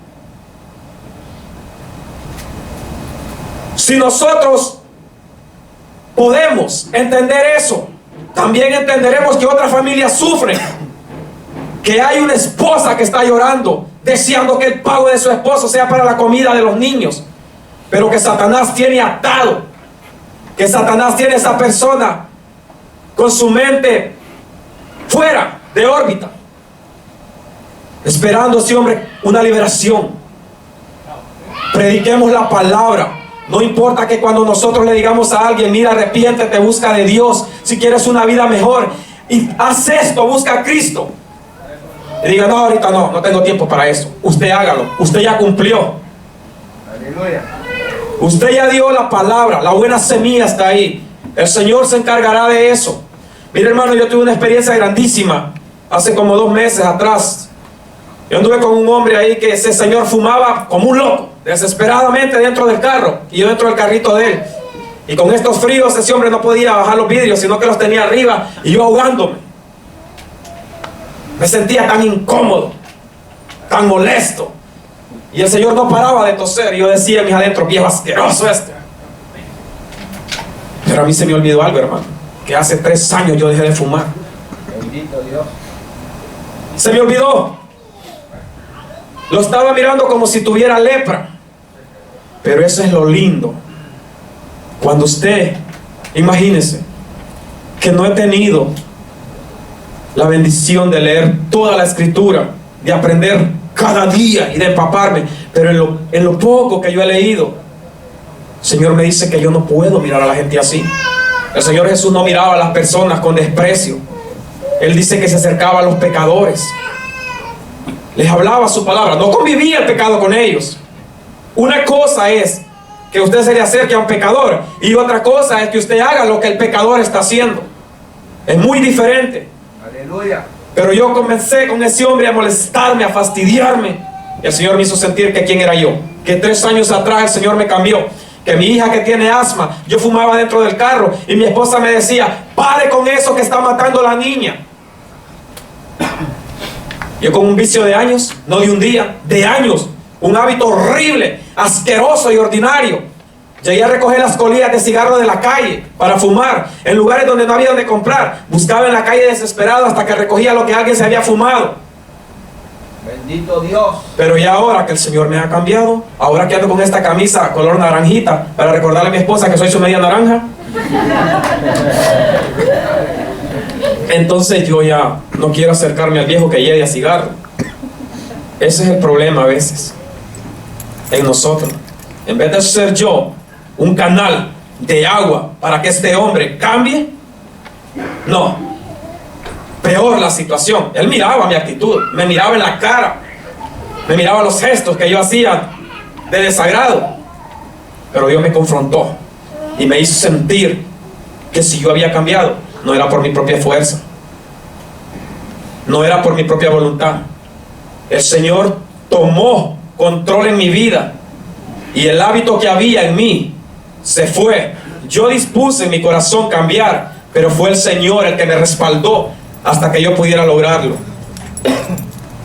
Si nosotros podemos entender eso, también entenderemos que otras familias sufren. Que hay una esposa que está llorando, deseando que el pago de su esposo sea para la comida de los niños, pero que Satanás tiene atado, que Satanás tiene a esa persona con su mente fuera de órbita, esperando ese hombre una liberación. Prediquemos la palabra. No importa que cuando nosotros le digamos a alguien, mira, arrepiéntete, busca de Dios, si quieres una vida mejor, y haz esto, busca a Cristo. Y diga, no, ahorita no tengo tiempo para eso. Usted hágalo, usted ya cumplió. Aleluya. Usted ya dio la palabra, la buena semilla está ahí. El Señor se encargará de eso. Mire, hermano, yo tuve una experiencia grandísima hace como 2 meses atrás. Yo anduve con un hombre ahí que ese señor fumaba como un loco, desesperadamente dentro del carro, y yo dentro del carrito de él. Y con estos fríos ese hombre no podía bajar los vidrios, sino que los tenía arriba, y yo ahogándome. Me sentía tan incómodo, tan molesto. Y el Señor no paraba de toser, y yo decía en mis adentros, viejo asqueroso este. Pero a mí se me olvidó algo, hermano, que hace 3 años yo dejé de fumar. Bendito Dios. Se me olvidó. Lo estaba mirando como si tuviera lepra. Pero eso es lo lindo. Cuando usted, imagínese, que no he tenido la bendición de leer toda la escritura, de aprender cada día y de empaparme, pero en lo poco que yo he leído, el Señor me dice que yo no puedo mirar a la gente así. El Señor Jesús no miraba a las personas con desprecio. Él dice que se acercaba a los pecadores, les hablaba su palabra, no convivía el pecado con ellos. Una cosa es que usted se le acerque a un pecador, y otra cosa es que usted haga lo que el pecador está haciendo. Es muy diferente. Aleluya. Pero yo comencé con ese hombre a molestarme, a fastidiarme. Y el Señor me hizo sentir que quién era yo, que 3 años atrás el Señor me cambió, que mi hija que tiene asma, yo fumaba dentro del carro y mi esposa me decía, pare con eso que está matando a la niña. Yo con un vicio de años, no de un día, de años, un hábito horrible, asqueroso y ordinario. Llegué a recoger las colillas de cigarro de la calle para fumar en lugares donde no había donde comprar. Buscaba en la calle desesperado hasta que recogía lo que alguien se había fumado. Bendito Dios. Pero ya ahora que el Señor me ha cambiado, ahora que ando con esta camisa color naranjita para recordarle a mi esposa que soy su media naranja, entonces yo ya no quiero acercarme al viejo que lleve a cigarro. Ese es el problema a veces en nosotros. En vez de ser yo un canal de agua para que este hombre cambie, no, peor la situación. Él miraba mi actitud, me miraba en la cara, me miraba los gestos que yo hacía de desagrado, pero Dios me confrontó y me hizo sentir que si yo había cambiado, no era por mi propia fuerza, no era por mi propia voluntad. El Señor tomó control en mi vida y el hábito que había en mí se fue. Yo dispuse en mi corazón cambiar, pero fue el Señor el que me respaldó hasta que yo pudiera lograrlo.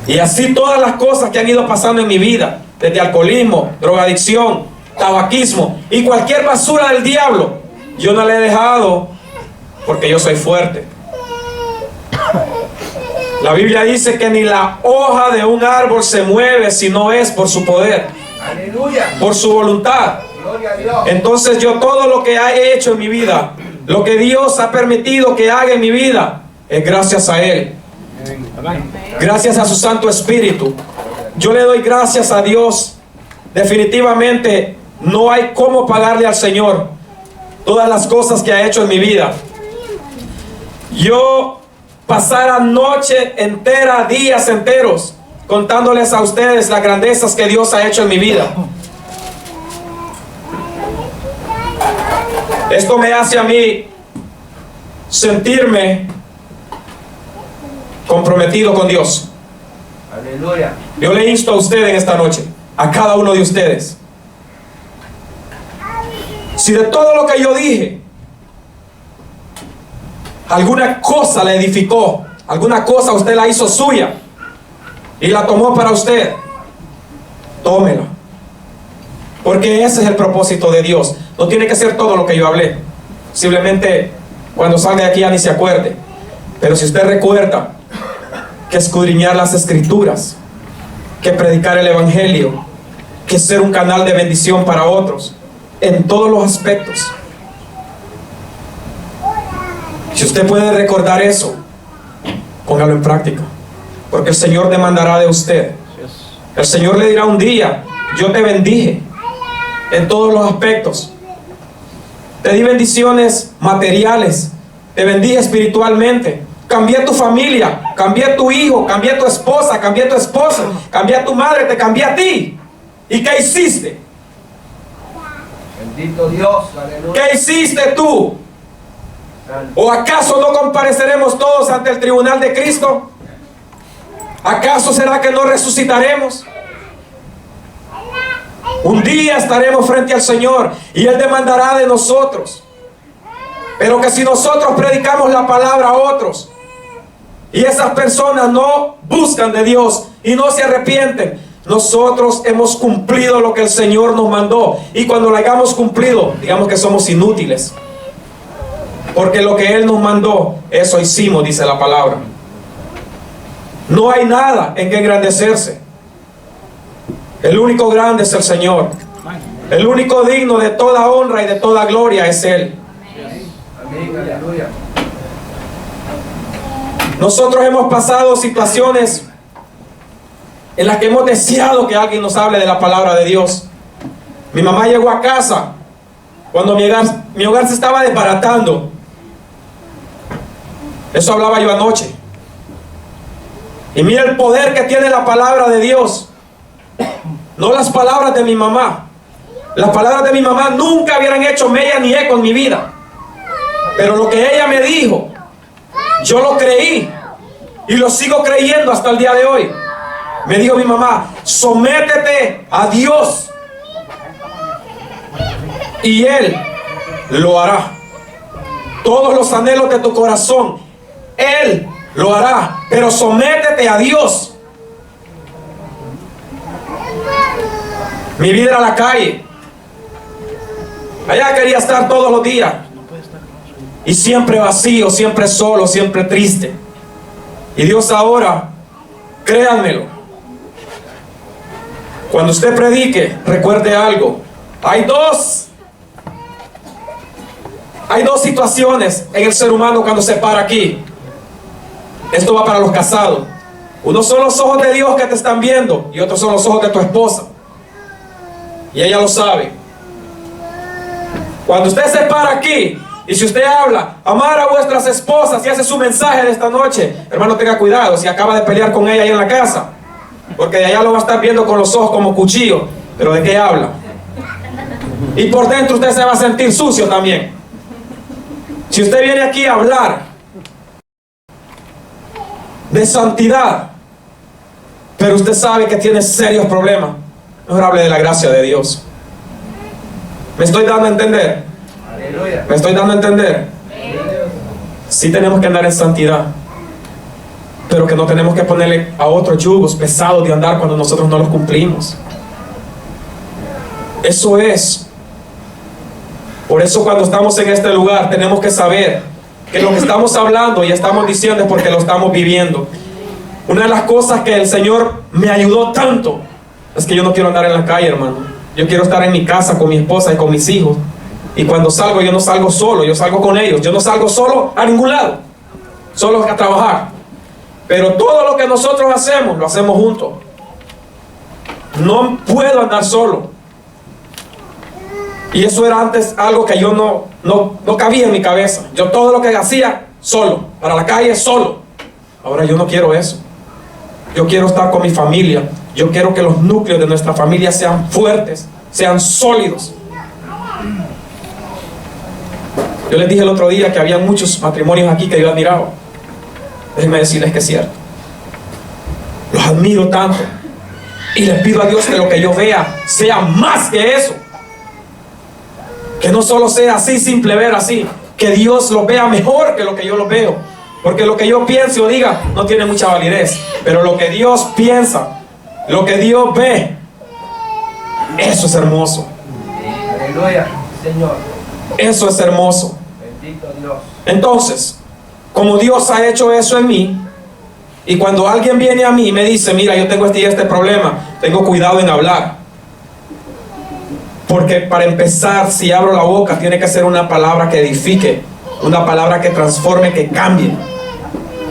Y así todas las cosas que han ido pasando en mi vida, desde alcoholismo, drogadicción, tabaquismo y cualquier basura del diablo, yo no la he dejado porque yo soy fuerte. La Biblia dice que ni la hoja de un árbol se mueve si no es por su poder. Aleluya. Por su voluntad. Gloria a Dios. Entonces yo todo lo que he hecho en mi vida, lo que Dios ha permitido que haga en mi vida, es gracias a Él. Gracias a su Santo Espíritu. Yo le doy gracias a Dios. Definitivamente no hay cómo pagarle al Señor todas las cosas que ha hecho en mi vida. Yo pasara noche entera, días enteros, contándoles a ustedes las grandezas que Dios ha hecho en mi vida. Esto me hace a mí sentirme comprometido con Dios. Aleluya. Yo le insto a usted en esta noche, a cada uno de ustedes, si de todo lo que yo dije, alguna cosa le edificó, alguna cosa usted la hizo suya y la tomó para usted, tómela. Porque ese es el propósito de Dios. No tiene que ser todo lo que yo hablé. Simplemente cuando salga de aquí ya ni se acuerde. Pero si usted recuerda que escudriñar las escrituras, que predicar el evangelio, que ser un canal de bendición para otros, en todos los aspectos. Si usted puede recordar eso, póngalo en práctica, porque el Señor demandará de usted. El Señor le dirá un día, yo te bendije en todos los aspectos. Te di bendiciones materiales, te bendije espiritualmente, cambié tu familia, cambié tu hijo, cambié tu esposa, cambié tu esposo, cambié a tu madre, te cambié a ti. ¿Y qué hiciste? Bendito Dios. Aleluya. ¿Qué hiciste tú? ¿O acaso no compareceremos todos ante el tribunal de Cristo? ¿Acaso será que no resucitaremos? Un día estaremos frente al Señor y Él demandará de nosotros. Pero que si nosotros predicamos la palabra a otros y esas personas no buscan de Dios y no se arrepienten, nosotros hemos cumplido lo que el Señor nos mandó. Y cuando lo hayamos cumplido, digamos que somos inútiles. Porque lo que Él nos mandó, eso hicimos, dice la palabra. No hay nada en que engrandecerse. El único grande es el Señor. El único digno de toda honra y de toda gloria es Él. Amén, aleluya. Nosotros hemos pasado situaciones en las que hemos deseado que alguien nos hable de la palabra de Dios. Mi mamá llegó a casa cuando mi hogar se estaba desbaratando. Eso hablaba yo anoche. Y mira el poder que tiene la palabra de Dios. No las palabras de mi mamá. Las palabras de mi mamá nunca hubieran hecho mella ni eco en mi vida. Pero lo que ella me dijo, yo lo creí. Y lo sigo creyendo hasta el día de hoy. Me dijo mi mamá: sométete a Dios y Él lo hará. Todos los anhelos de tu corazón, Él lo hará. Pero sométete a Dios. Mi vida era la calle. Allá quería estar todos los días. Y siempre vacío, siempre solo, siempre triste. Y Dios ahora, créanmelo, cuando usted predique, recuerde algo. Hay dos situaciones en el ser humano cuando se para aquí. Esto va para los casados. Unos son los ojos de Dios que te están viendo y otros son los ojos de tu esposa. Y ella lo sabe. Cuando usted se para aquí y si usted habla, amar a vuestras esposas, y hace su mensaje de esta noche, hermano, tenga cuidado si acaba de pelear con ella ahí en la casa, porque de allá lo va a estar viendo con los ojos como cuchillo. Pero ¿de qué habla? Y por dentro usted se va a sentir sucio también. Si usted viene aquí a hablar de santidad, pero usted sabe que tiene serios problemas, mejor hable de la gracia de Dios. ¿Me estoy dando a entender? Aleluya. ¿Me estoy dando a entender? Sí tenemos que andar en santidad, pero que no tenemos que ponerle a otros yugos pesados de andar cuando nosotros no los cumplimos. Eso es. Por eso cuando estamos en este lugar tenemos que saber que lo que estamos hablando y estamos diciendo es porque lo estamos viviendo. Una de las cosas que el Señor me ayudó tanto es que yo no quiero andar en la calle, hermano. Yo quiero estar en mi casa con mi esposa y con mis hijos. Y cuando salgo, yo no salgo solo, yo salgo con ellos. Yo no salgo solo a ningún lado, solo a trabajar. Pero todo lo que nosotros hacemos, lo hacemos juntos. No puedo andar solo. Y eso era antes algo que yo no cabía en mi cabeza. Yo todo lo que hacía, solo, para la calle, solo. Ahora yo no quiero eso. Yo quiero estar con mi familia. Yo quiero que los núcleos de nuestra familia sean fuertes, sean sólidos. Yo les dije el otro día que había muchos matrimonios aquí que yo admiraba. Déjenme decirles que es cierto. Los admiro tanto. Y les pido a Dios que lo que yo vea sea más que eso. Que no solo sea así, simple ver así. Que Dios lo vea mejor que lo que yo lo veo. Porque lo que yo piense o diga no tiene mucha validez. Pero lo que Dios piensa, lo que Dios ve, eso es hermoso. Aleluya, Señor. Eso es hermoso. Bendito Dios. Entonces, como Dios ha hecho eso en mí, y cuando alguien viene a mí y me dice: mira, yo tengo este problema, tengo cuidado en hablar. Porque para empezar, si abro la boca, tiene que ser una palabra que edifique, una palabra que transforme, que cambie.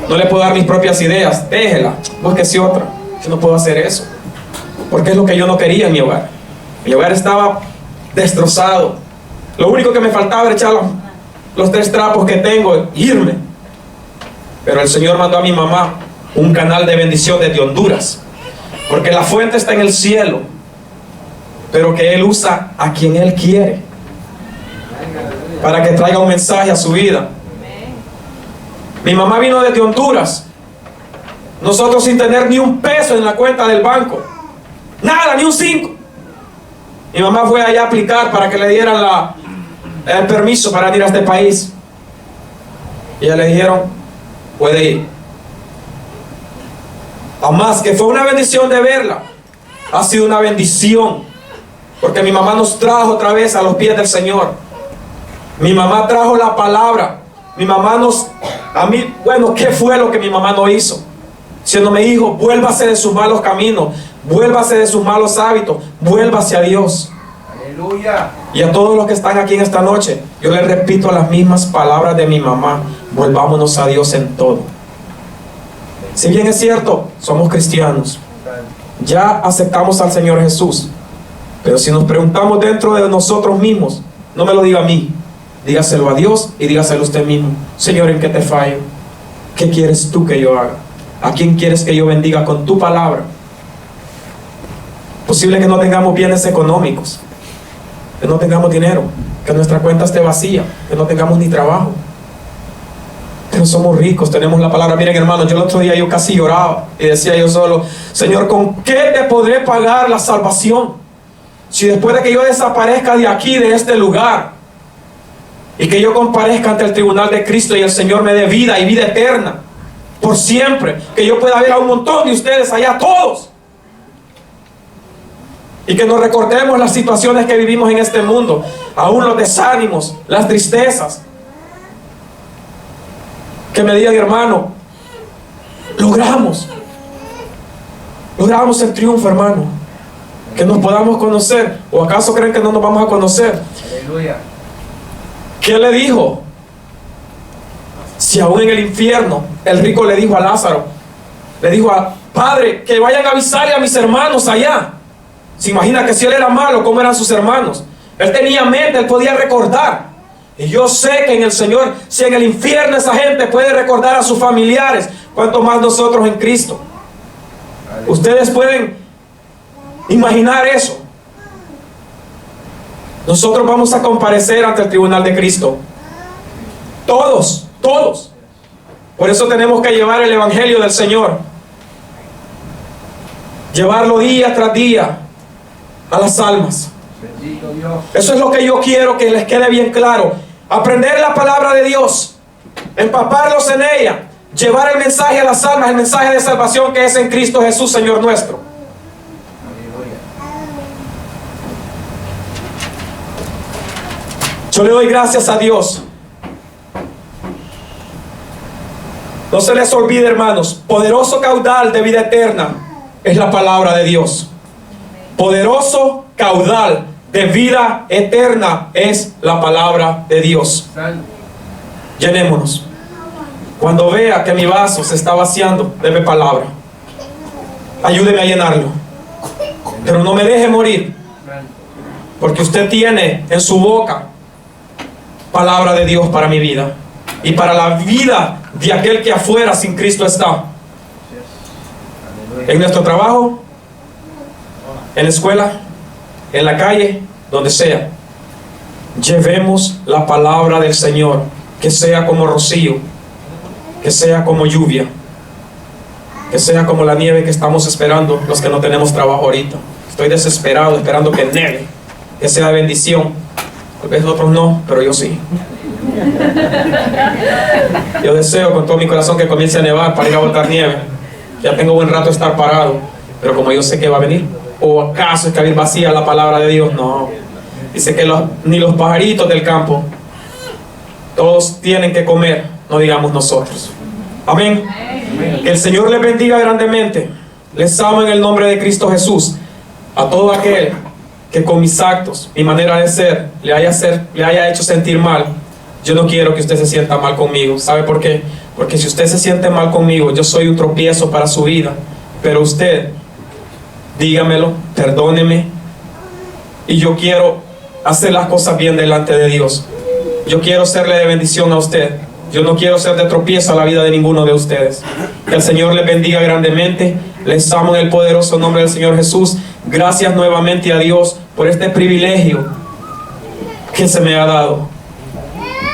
No le puedo dar mis propias ideas. Déjela, búsquese otra. Yo no puedo hacer eso, porque es lo que yo no quería en mi hogar. Mi hogar estaba destrozado. Lo único que me faltaba era echar los 3 trapos que tengo e irme. Pero el Señor mandó a mi mamá un canal de bendición desde Honduras, porque la fuente está en el cielo, pero que Él usa a quien Él quiere para que traiga un mensaje a su vida. Mi mamá vino desde Honduras Nosotros sin tener ni un peso en la cuenta del banco. Nada, ni un 5. Mi mamá fue allá a aplicar para que le dieran el permiso para ir a este país. Y ya le dijeron, puede ir. Además que fue una bendición de verla. Ha sido una bendición. Porque mi mamá nos trajo otra vez a los pies del Señor. Mi mamá trajo la palabra. Mi mamá bueno, ¿qué fue lo que mi mamá no hizo? Diciéndome, hijo, vuélvase de sus malos caminos, vuélvase de sus malos hábitos, vuélvase a Dios. Aleluya. Y a todos los que están aquí en esta noche, yo les repito las mismas palabras de mi mamá: volvámonos a Dios en todo. Si bien es cierto, somos cristianos, ya aceptamos al Señor Jesús, pero si nos preguntamos dentro de nosotros mismos, no me lo diga a mí, dígaselo a Dios y dígaselo a usted mismo: Señor, ¿en qué te fallo? ¿Qué quieres tú que yo haga? ¿A quién quieres que yo bendiga con tu palabra? Posible que no tengamos bienes económicos, que no tengamos dinero, que nuestra cuenta esté vacía, que no tengamos ni trabajo, pero somos ricos, tenemos la palabra. Miren, hermanos, yo el otro día yo casi lloraba y decía yo solo: Señor, ¿con qué te podré pagar la salvación? Si después de que yo desaparezca de aquí, de este lugar, y que yo comparezca ante el tribunal de Cristo y el Señor me dé vida y vida eterna por siempre, que yo pueda ver a un montón de ustedes allá, todos, y que nos recordemos las situaciones que vivimos en este mundo, aún los desánimos, las tristezas, que me digan: hermano, logramos el triunfo, hermano, que nos podamos conocer. ¿O acaso creen que no nos vamos a conocer? Aleluya. ¿Qué le dijo? Si aún en el infierno el rico le dijo a Lázaro, le dijo: Padre, que vayan a avisarle a mis hermanos allá. Se imagina que si él era malo, ¿cómo eran sus hermanos? Él tenía mente, él podía recordar. Y yo sé que en el Señor, si en el infierno esa gente puede recordar a sus familiares, cuánto más nosotros en Cristo. Aleluya. Ustedes pueden imaginar eso. Nosotros vamos a comparecer ante el tribunal de Cristo. Todos. Por eso tenemos que llevar el evangelio del Señor. Llevarlo día tras día a las almas. Bendito Dios. Eso es lo que yo quiero que les quede bien claro. Aprender la palabra de Dios, empaparlos en ella, llevar el mensaje a las almas, el mensaje de salvación que es en Cristo Jesús, Señor nuestro. Aleluya. Yo le doy gracias a Dios. No se les olvide, hermanos, poderoso caudal de vida eterna es la palabra de Dios. Poderoso caudal de vida eterna es la palabra de Dios. Santo. Llenémonos. Cuando vea que mi vaso se está vaciando, deme palabra. Ayúdeme a llenarlo. Pero no me deje morir, Santo. porque usted tiene en su boca palabra de Dios para mi vida y para la vida de aquel que afuera sin Cristo está. Aleluya. En nuestro trabajo, en la escuela, en la calle, donde sea. Llevemos la palabra del Señor, que sea como rocío, que sea como lluvia, que sea como la nieve que estamos esperando los que no tenemos trabajo ahorita. Estoy desesperado esperando que nieve, que sea bendición. Tal vez otros no, pero yo sí. Yo deseo con todo mi corazón que comience a nevar para ir a botar nieve. Ya tengo buen rato de estar parado, pero como yo sé que va a venir. ¿O acaso es que vacía la palabra de Dios? No. Dice que ni los pajaritos del campo, todos tienen que comer, no digamos nosotros. Amén. Que el Señor les bendiga grandemente. Les amo en el nombre de Cristo Jesús. A todo aquel que con mis actos, mi manera de ser, le haya hecho sentir mal, yo no quiero que usted se sienta mal conmigo. ¿Sabe por qué? Porque si usted se siente mal conmigo, yo soy un tropiezo para su vida. Pero usted, dígamelo, perdóneme, y yo quiero hacer las cosas bien delante de Dios. Yo quiero serle de bendición a usted. Yo no quiero ser de tropiezo a la vida de ninguno de ustedes. Que el Señor les bendiga grandemente. Les amo en el poderoso nombre del Señor Jesús. Gracias nuevamente a Dios por este privilegio que se me ha dado.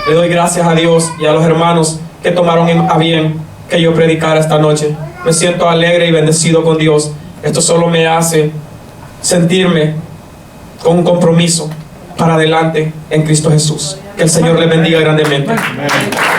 Le doy gracias a Dios y a los hermanos que tomaron a bien que yo predicara esta noche. me siento alegre y bendecido con Dios. Esto solo me hace sentirme con un compromiso para adelante en Cristo Jesús. Que el Señor les bendiga grandemente. Amén.